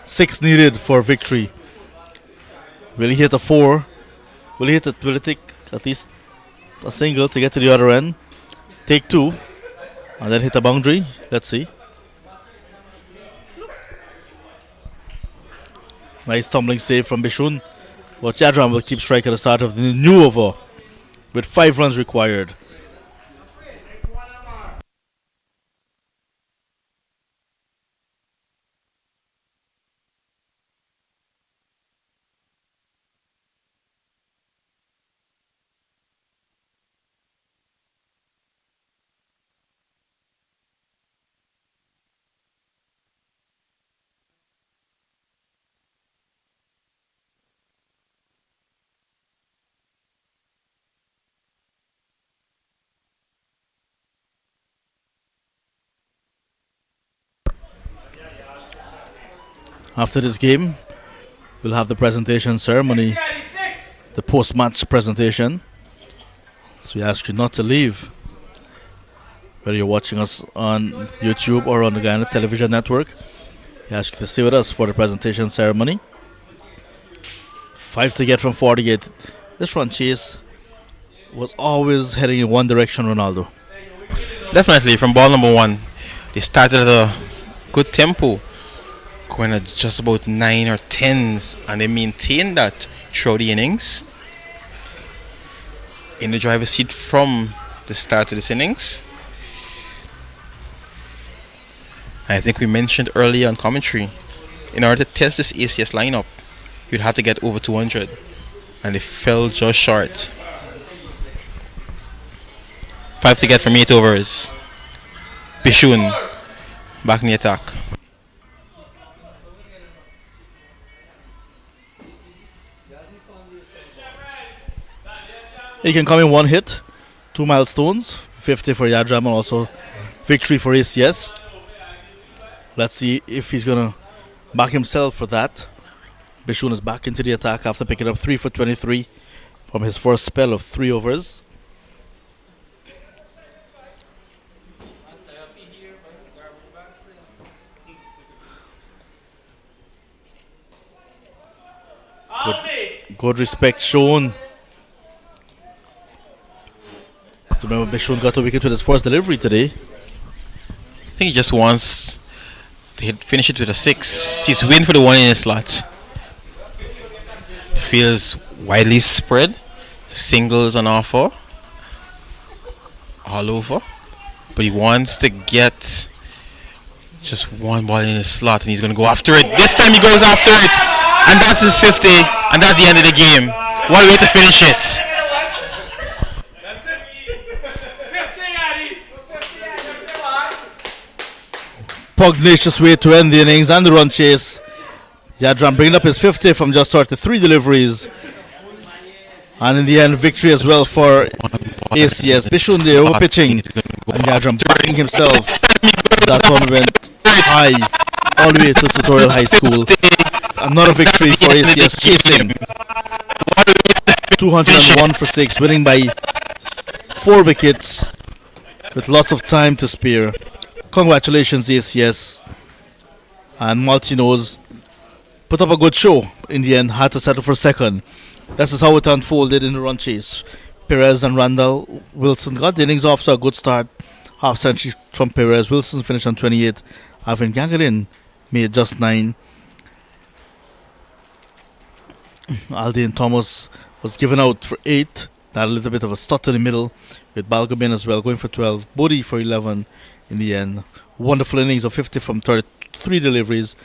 6 needed for victory. Will he hit a 4? Will he take at least a single to get to the other end? Take 2. And then hit a boundary. Let's see. Nice tumbling save from Bishun. But Yadram will keep strike at the start of the new over with 5 runs required. After this game, we'll have the presentation ceremony, the post-match presentation. So we ask you not to leave. whether you're watching us on YouTube or on the Guyana Television Network. You ask you to stay with us for the presentation ceremony. 5 to get from 48. This run chase was always heading in one direction, Ronaldo. Definitely from ball number one, they started at a good tempo, going at just about 9 or 10s, and they maintained that throughout the innings. In the driver's seat from the start of this innings. I think we mentioned earlier on commentary, in order to test this ACS lineup, you'd have to get over 200, and they fell just short. 5 to get from 8 overs. Bishun back in the attack. He can come in one hit, 2 milestones, 50 for Yadram and also victory for ACS. Let's see if he's going to back himself for that. Bishun is back into the attack after picking up 3 for 23 from his first spell of 3 overs. Good respect shown. Remember, Bishun got a wicket with his first delivery today. I think he just wants to finish it with a 6. He's waiting for the 1 in the slot. Feels widely spread. Singles on offer. All over. But he wants to get just 1 ball in his slot, and he's going to go after it. This time he goes after it. And that's his 50. And that's the end of the game. What a way to finish it. Pugnacious way to end the innings and the run chase. Yadram bringing up his 50 from just 33 deliveries. And in the end, victory as well for ACS. Bishun there over pitching. And Yadram backing himself. That one went high, all the way to Tutorial High School. Another victory for ACS chasing. 201 for 6, winning by 4 wickets with lots of time to spare. Congratulations, ACS. And Malteenoes put up a good show in the end, had to settle for second. This is how it unfolded in the run chase. Perez and Randall Wilson got the innings off to a good start. Half century from Perez. Wilson finished on 28. Alvin Gangarin made just 9. Aldine Thomas was given out for 8. That a little bit of a stutter in the middle with Balgobin as well going for 12. Bodie for 11 in the end. Wonderful innings of 50 from 33 deliveries.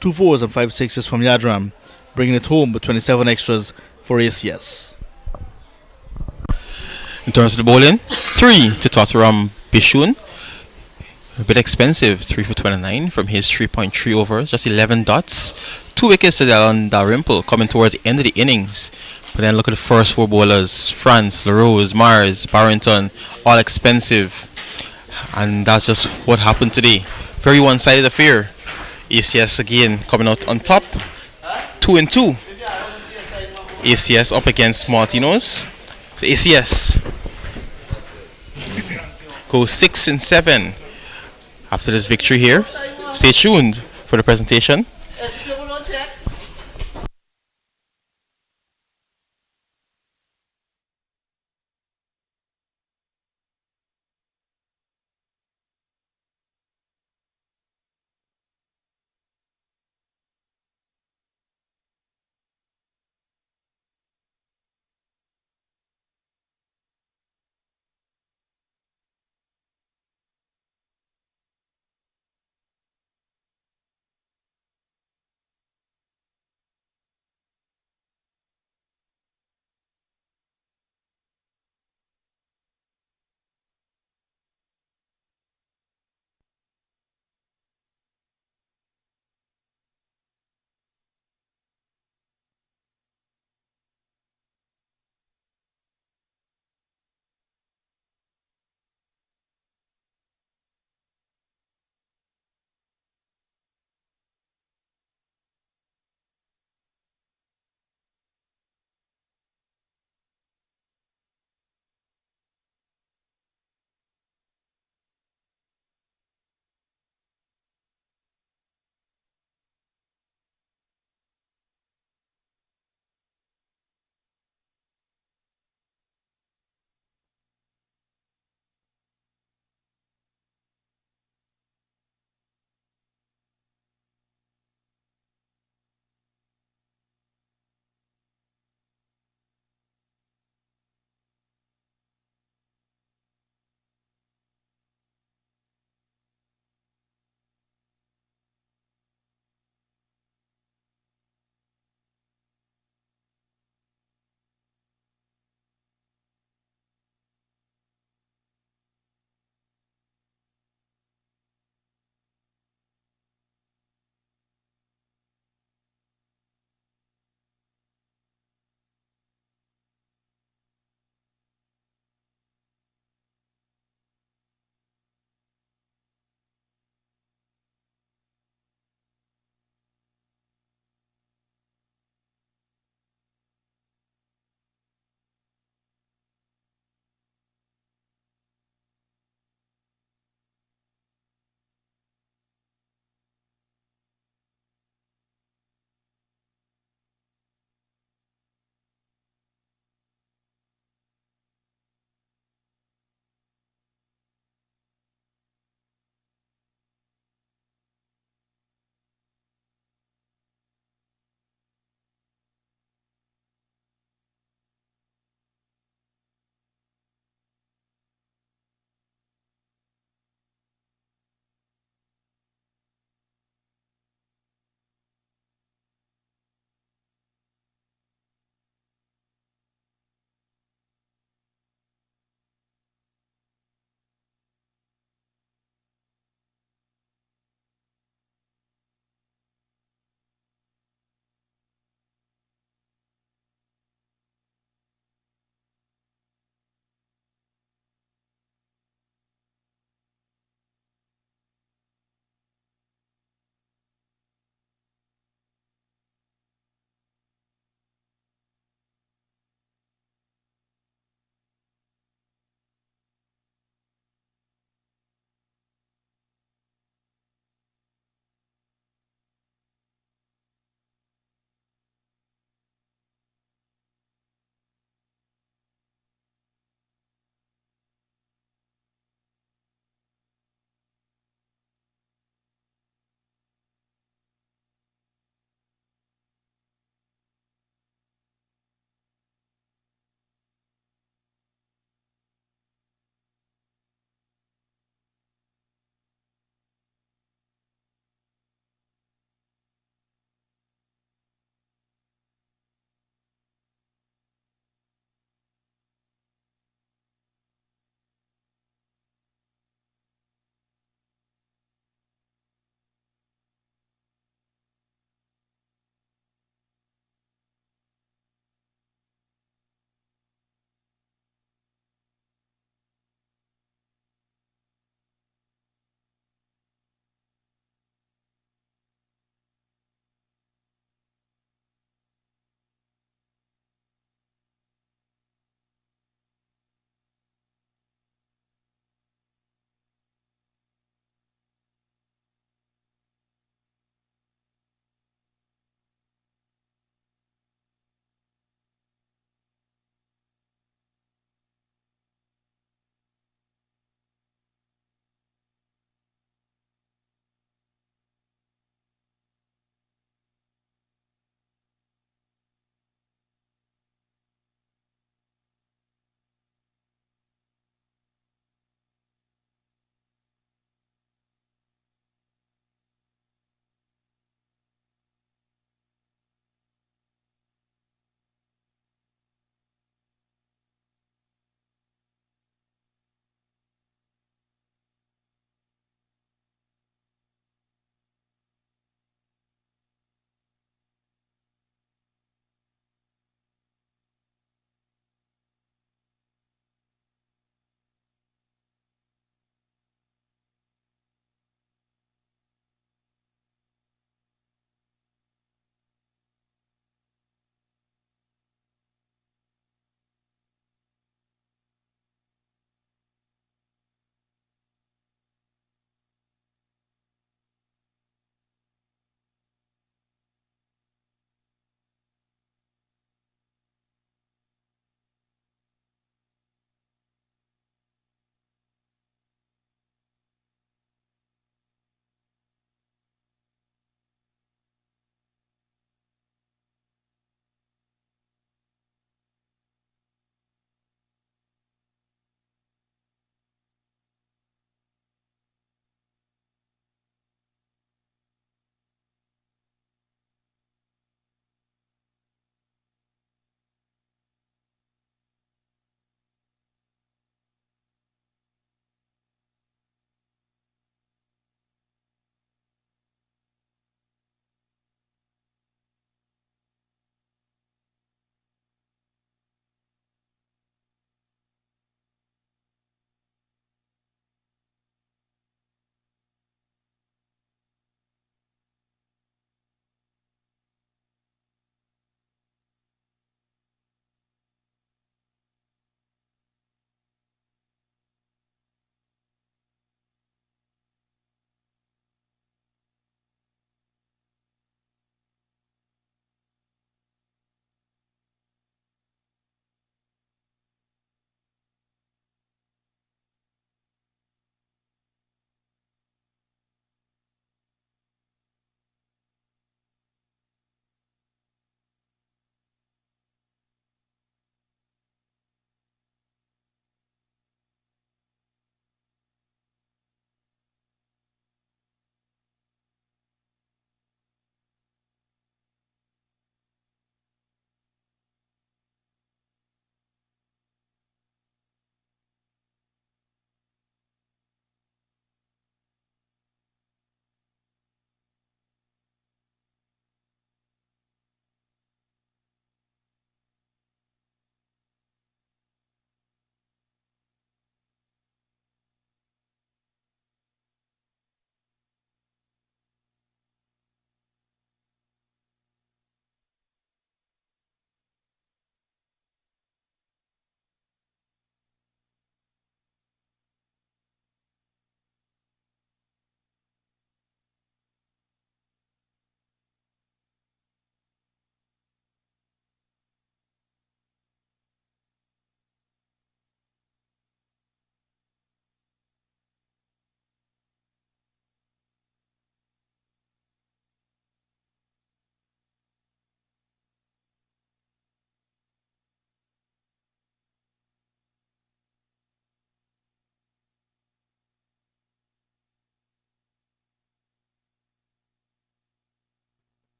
2 4s and 5 6s from Yadram, bringing it home with 27 extras for ACS. In terms of the bowling, 3 to Tottenham Bishun. A bit expensive, 3 for 29 from his 3.3 overs, just 11 dots. 2 wickets to Dylan Dalrymple coming towards the end of the innings. But then look at the first 4 bowlers: France, LaRose, Mars, Barrington, all expensive. And that's just what happened today. Very one-sided affair. ACS again coming out on top. 2 and 2. ACS up against Malteenoes. So ACS goes 6 and 7 after this victory here. Stay tuned for the presentation.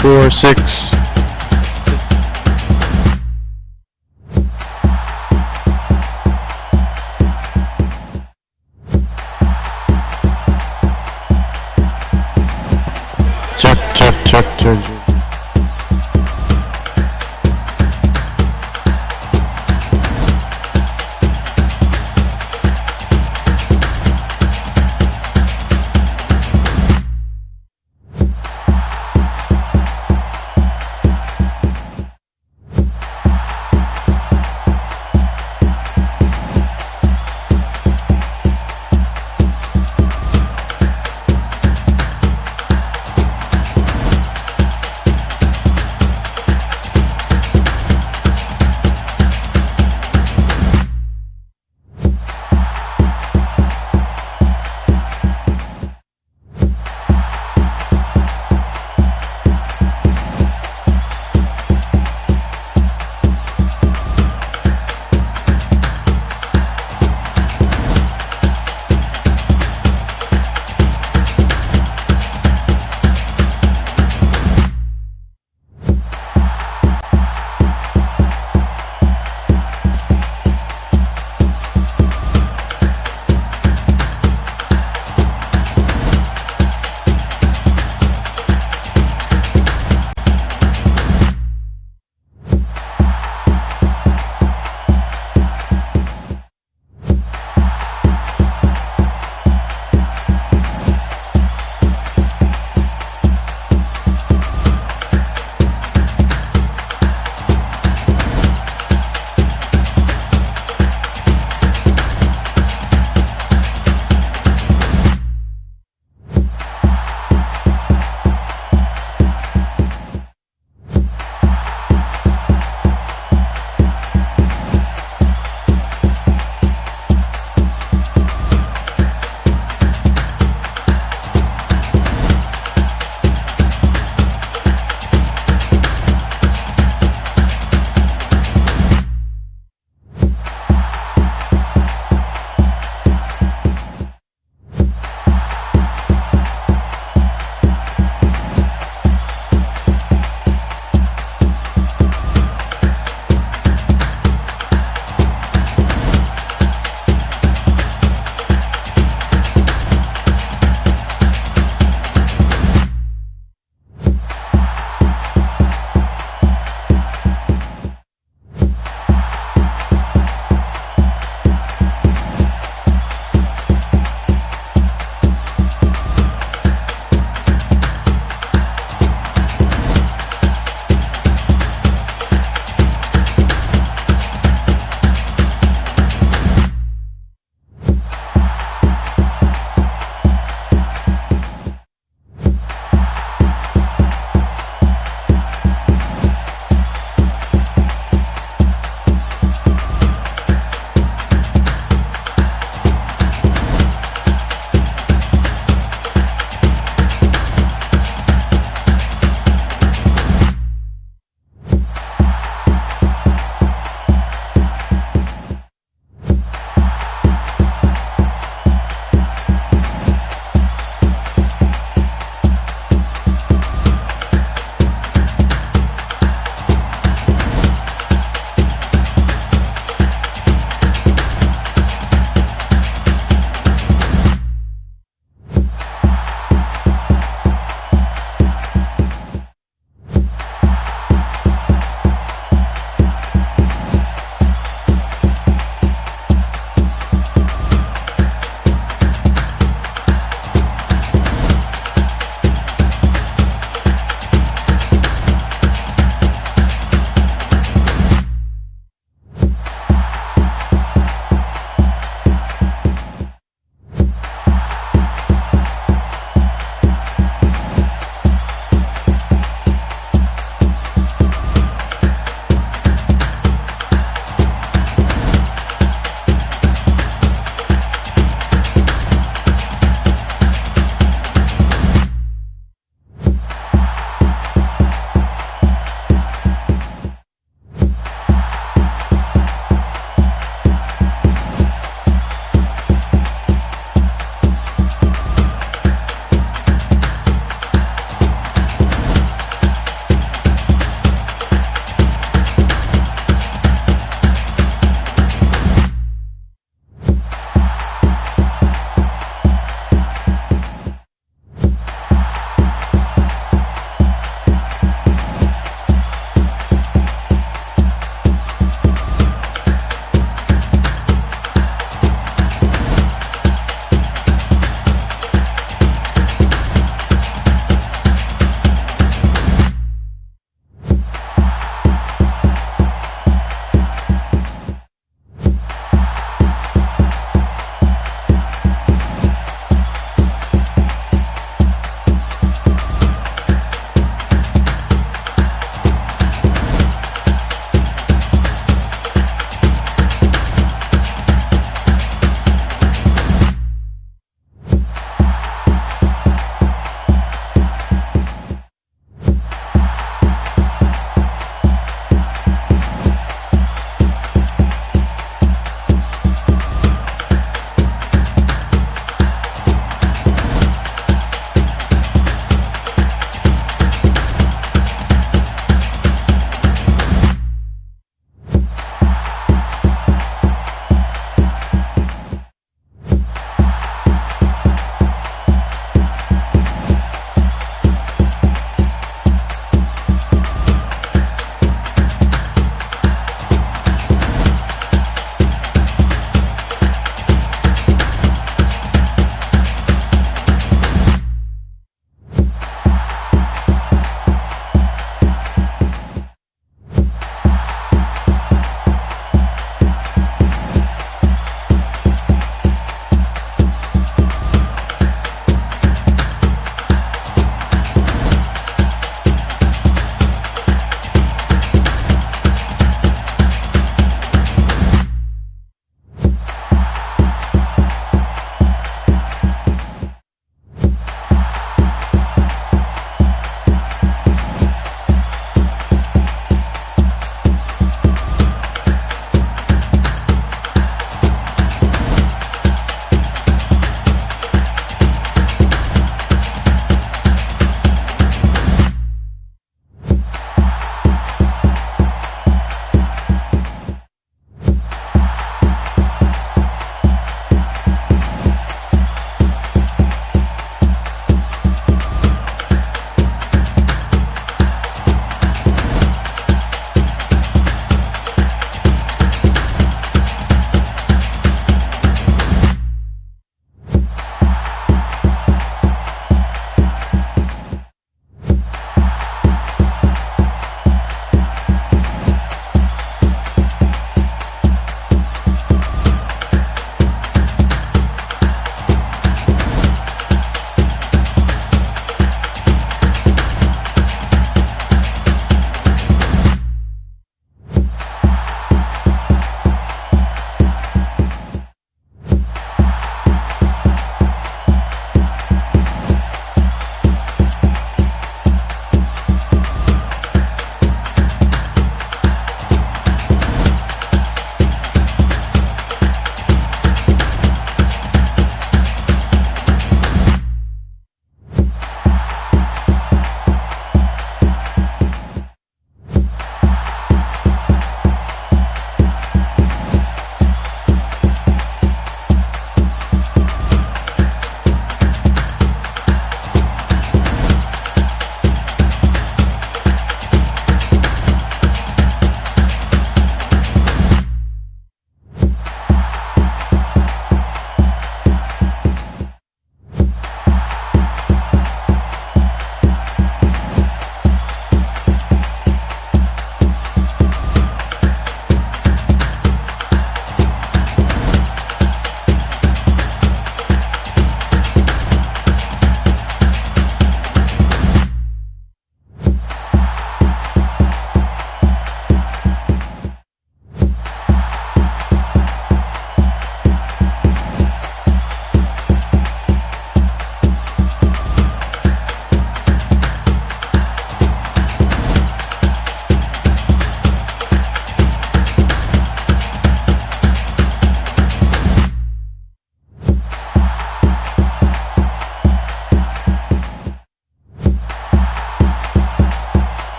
4-6. Check, check, check, check.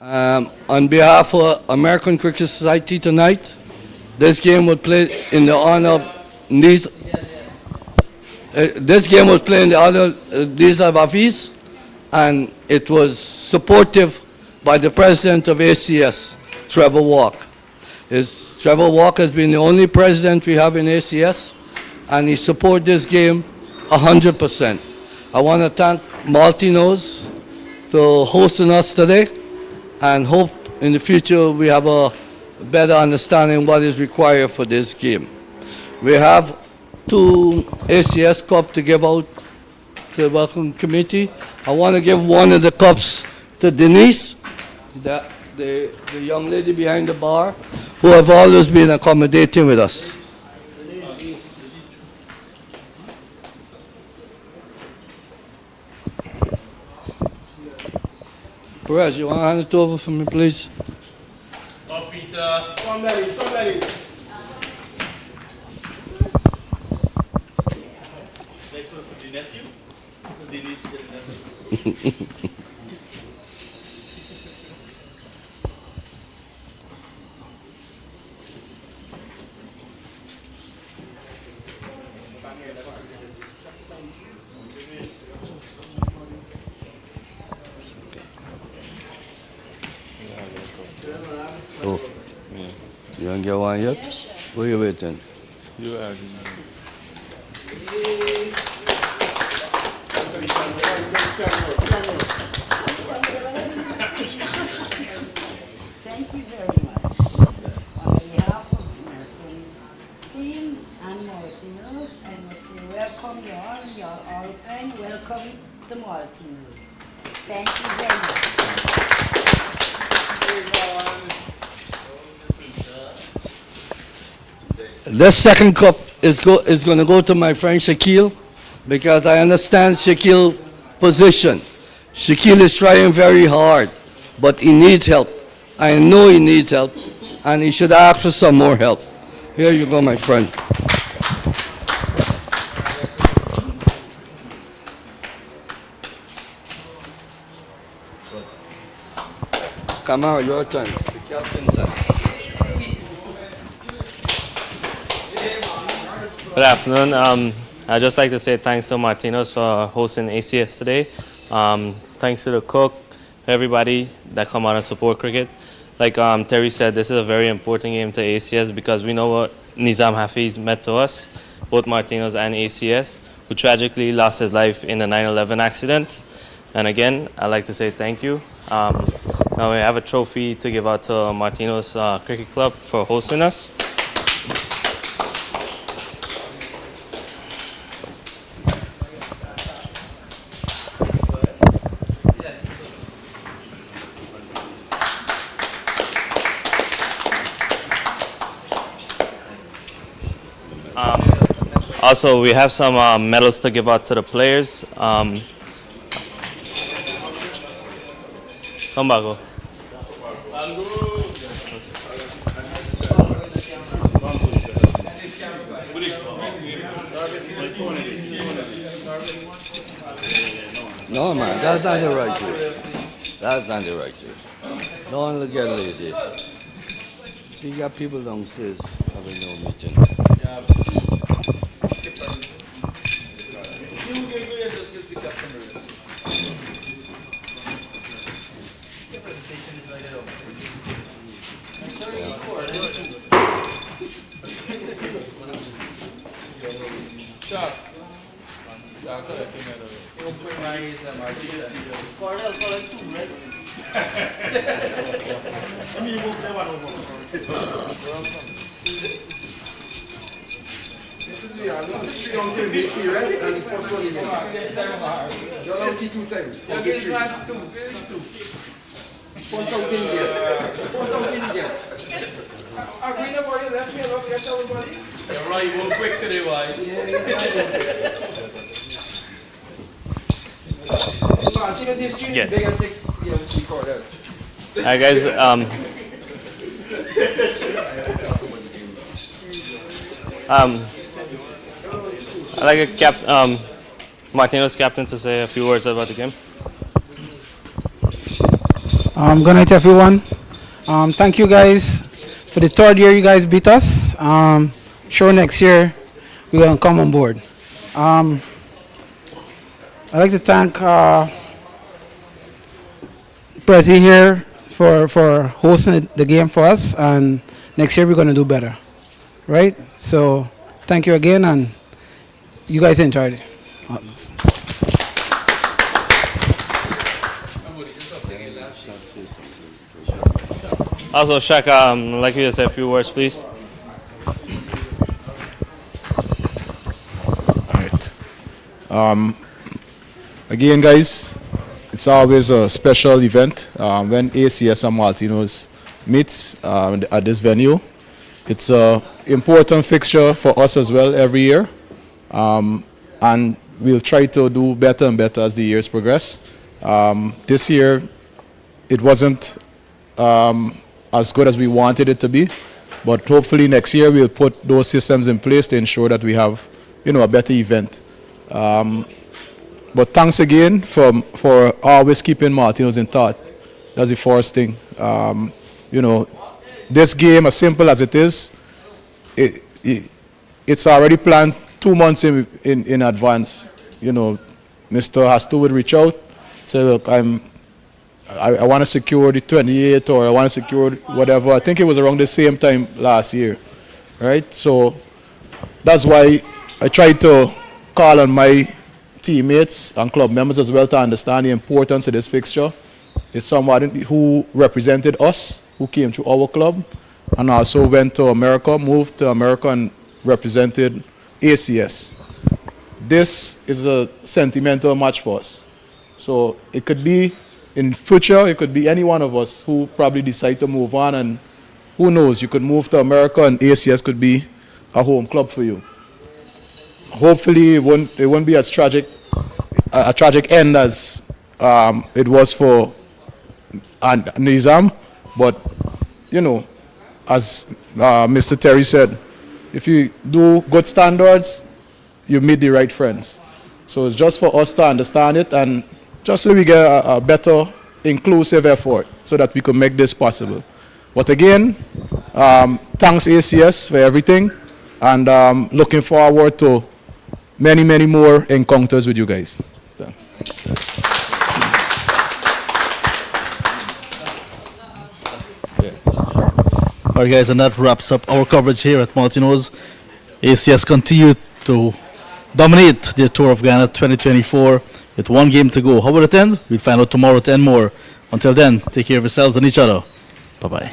On behalf of American Cricket Society tonight, this game was played in the honor of these. This game was played in the honor of these Hafiz, and it was supportive by the president of ACS, Trevor Walk. Trevor Walk has been the only president we have in ACS, and he supports this game 100%. I want to thank Malteenoes for hosting us today, and hope in the future we have a better understanding what is required for this game. We have 2 ACS cups to give out to the welcome committee. I want to give one of the cups to Denise, the young lady behind the bar, who have always been accommodating with us. Perez, you want to hand it over for me, please? Oh, Peter. Come, ladies, come, ladies. Next one for the nephew. Denise, the nephew. Oh, you don't get one yet? Where you waiting? You are. Thank you very much. On behalf of American's team and Malteenoes, I must say welcome you all, and you're all friends. Welcome to Malteenoes. Thank you very much. This second cup is going to go to my friend Shaquille, because I understand Shaquille's position. Shaquille is trying very hard, but he needs help. I know he needs help, and he should ask for some more help. Here you go, my friend. Come on, your turn. The captain's turn. Good afternoon. I'd just like to say thanks to Malteenoes for hosting ACS today. Thanks to the cook, everybody that come out and support cricket. Like Terry said, this is a very important game to ACS because we know what Nizam Hafiz meant to us, both Malteenoes and ACS, who tragically lost his life in the 9/11 accident. And again, I'd like to say thank you. Now we have a trophy to give out to Malteenoes Cricket Club for hosting us. Also, we have some medals to give out to the players. Come back. Go. No, man, that's not the right way. That's not the right way. Don't look at lazy. You got people downstairs having no meeting. Yeah. Alright, guys. I'd like a Malteenoes captain to say a few words about the game. Good night, everyone. Thank you guys for the third year you guys beat us. Sure, next year we're gonna come on board. I'd like to thank Prezi here for hosting the game for us, and next year we're gonna do better, right? So thank you again, and you guys enjoyed it. Also, Shaq, I'd like you to say a few words, please. Again, guys, it's always a special event when ACS and Malteenoes meets at this venue. It's an important fixture for us as well every year, and we'll try to do better and better as the years progress. This year, it wasn't as good as we wanted it to be, but hopefully next year we'll put those systems in place to ensure that we have, a better event. But thanks again for always keeping Malteenoes in thought. That's the first thing. This game, as simple as it is, it's already planned 2 months in advance. Mr. Hastu would reach out, say, look, I want to secure the 28th, or I want to secure whatever. I think it was around the same time last year, right? So that's why I tried to call on my teammates and club members as well to understand the importance of this fixture. It's somebody who represented us, who came to our club, and also went to America, moved to America and represented ACS. This is a sentimental match for us. So it could be in future, it could be any one of us who probably decide to move on, and who knows, you could move to America and ACS could be a home club for you. Hopefully it won't be as tragic end as it was for Nizam, but as Mr. Terry said, if you do good standards, you meet the right friends. So it's just for us to understand it, and just so we get a better inclusive effort so that we can make this possible. But again, thanks ACS for everything, and looking forward to many, many more encounters with you guys. Thanks. All right, guys, and that wraps up our coverage here at Malteenoes. ACS continue to dominate their Tour of Guyana 2024 with 1 game to go. How will it end? We'll find out tomorrow at 10 more. Until then, take care of yourselves and each other. Bye-bye.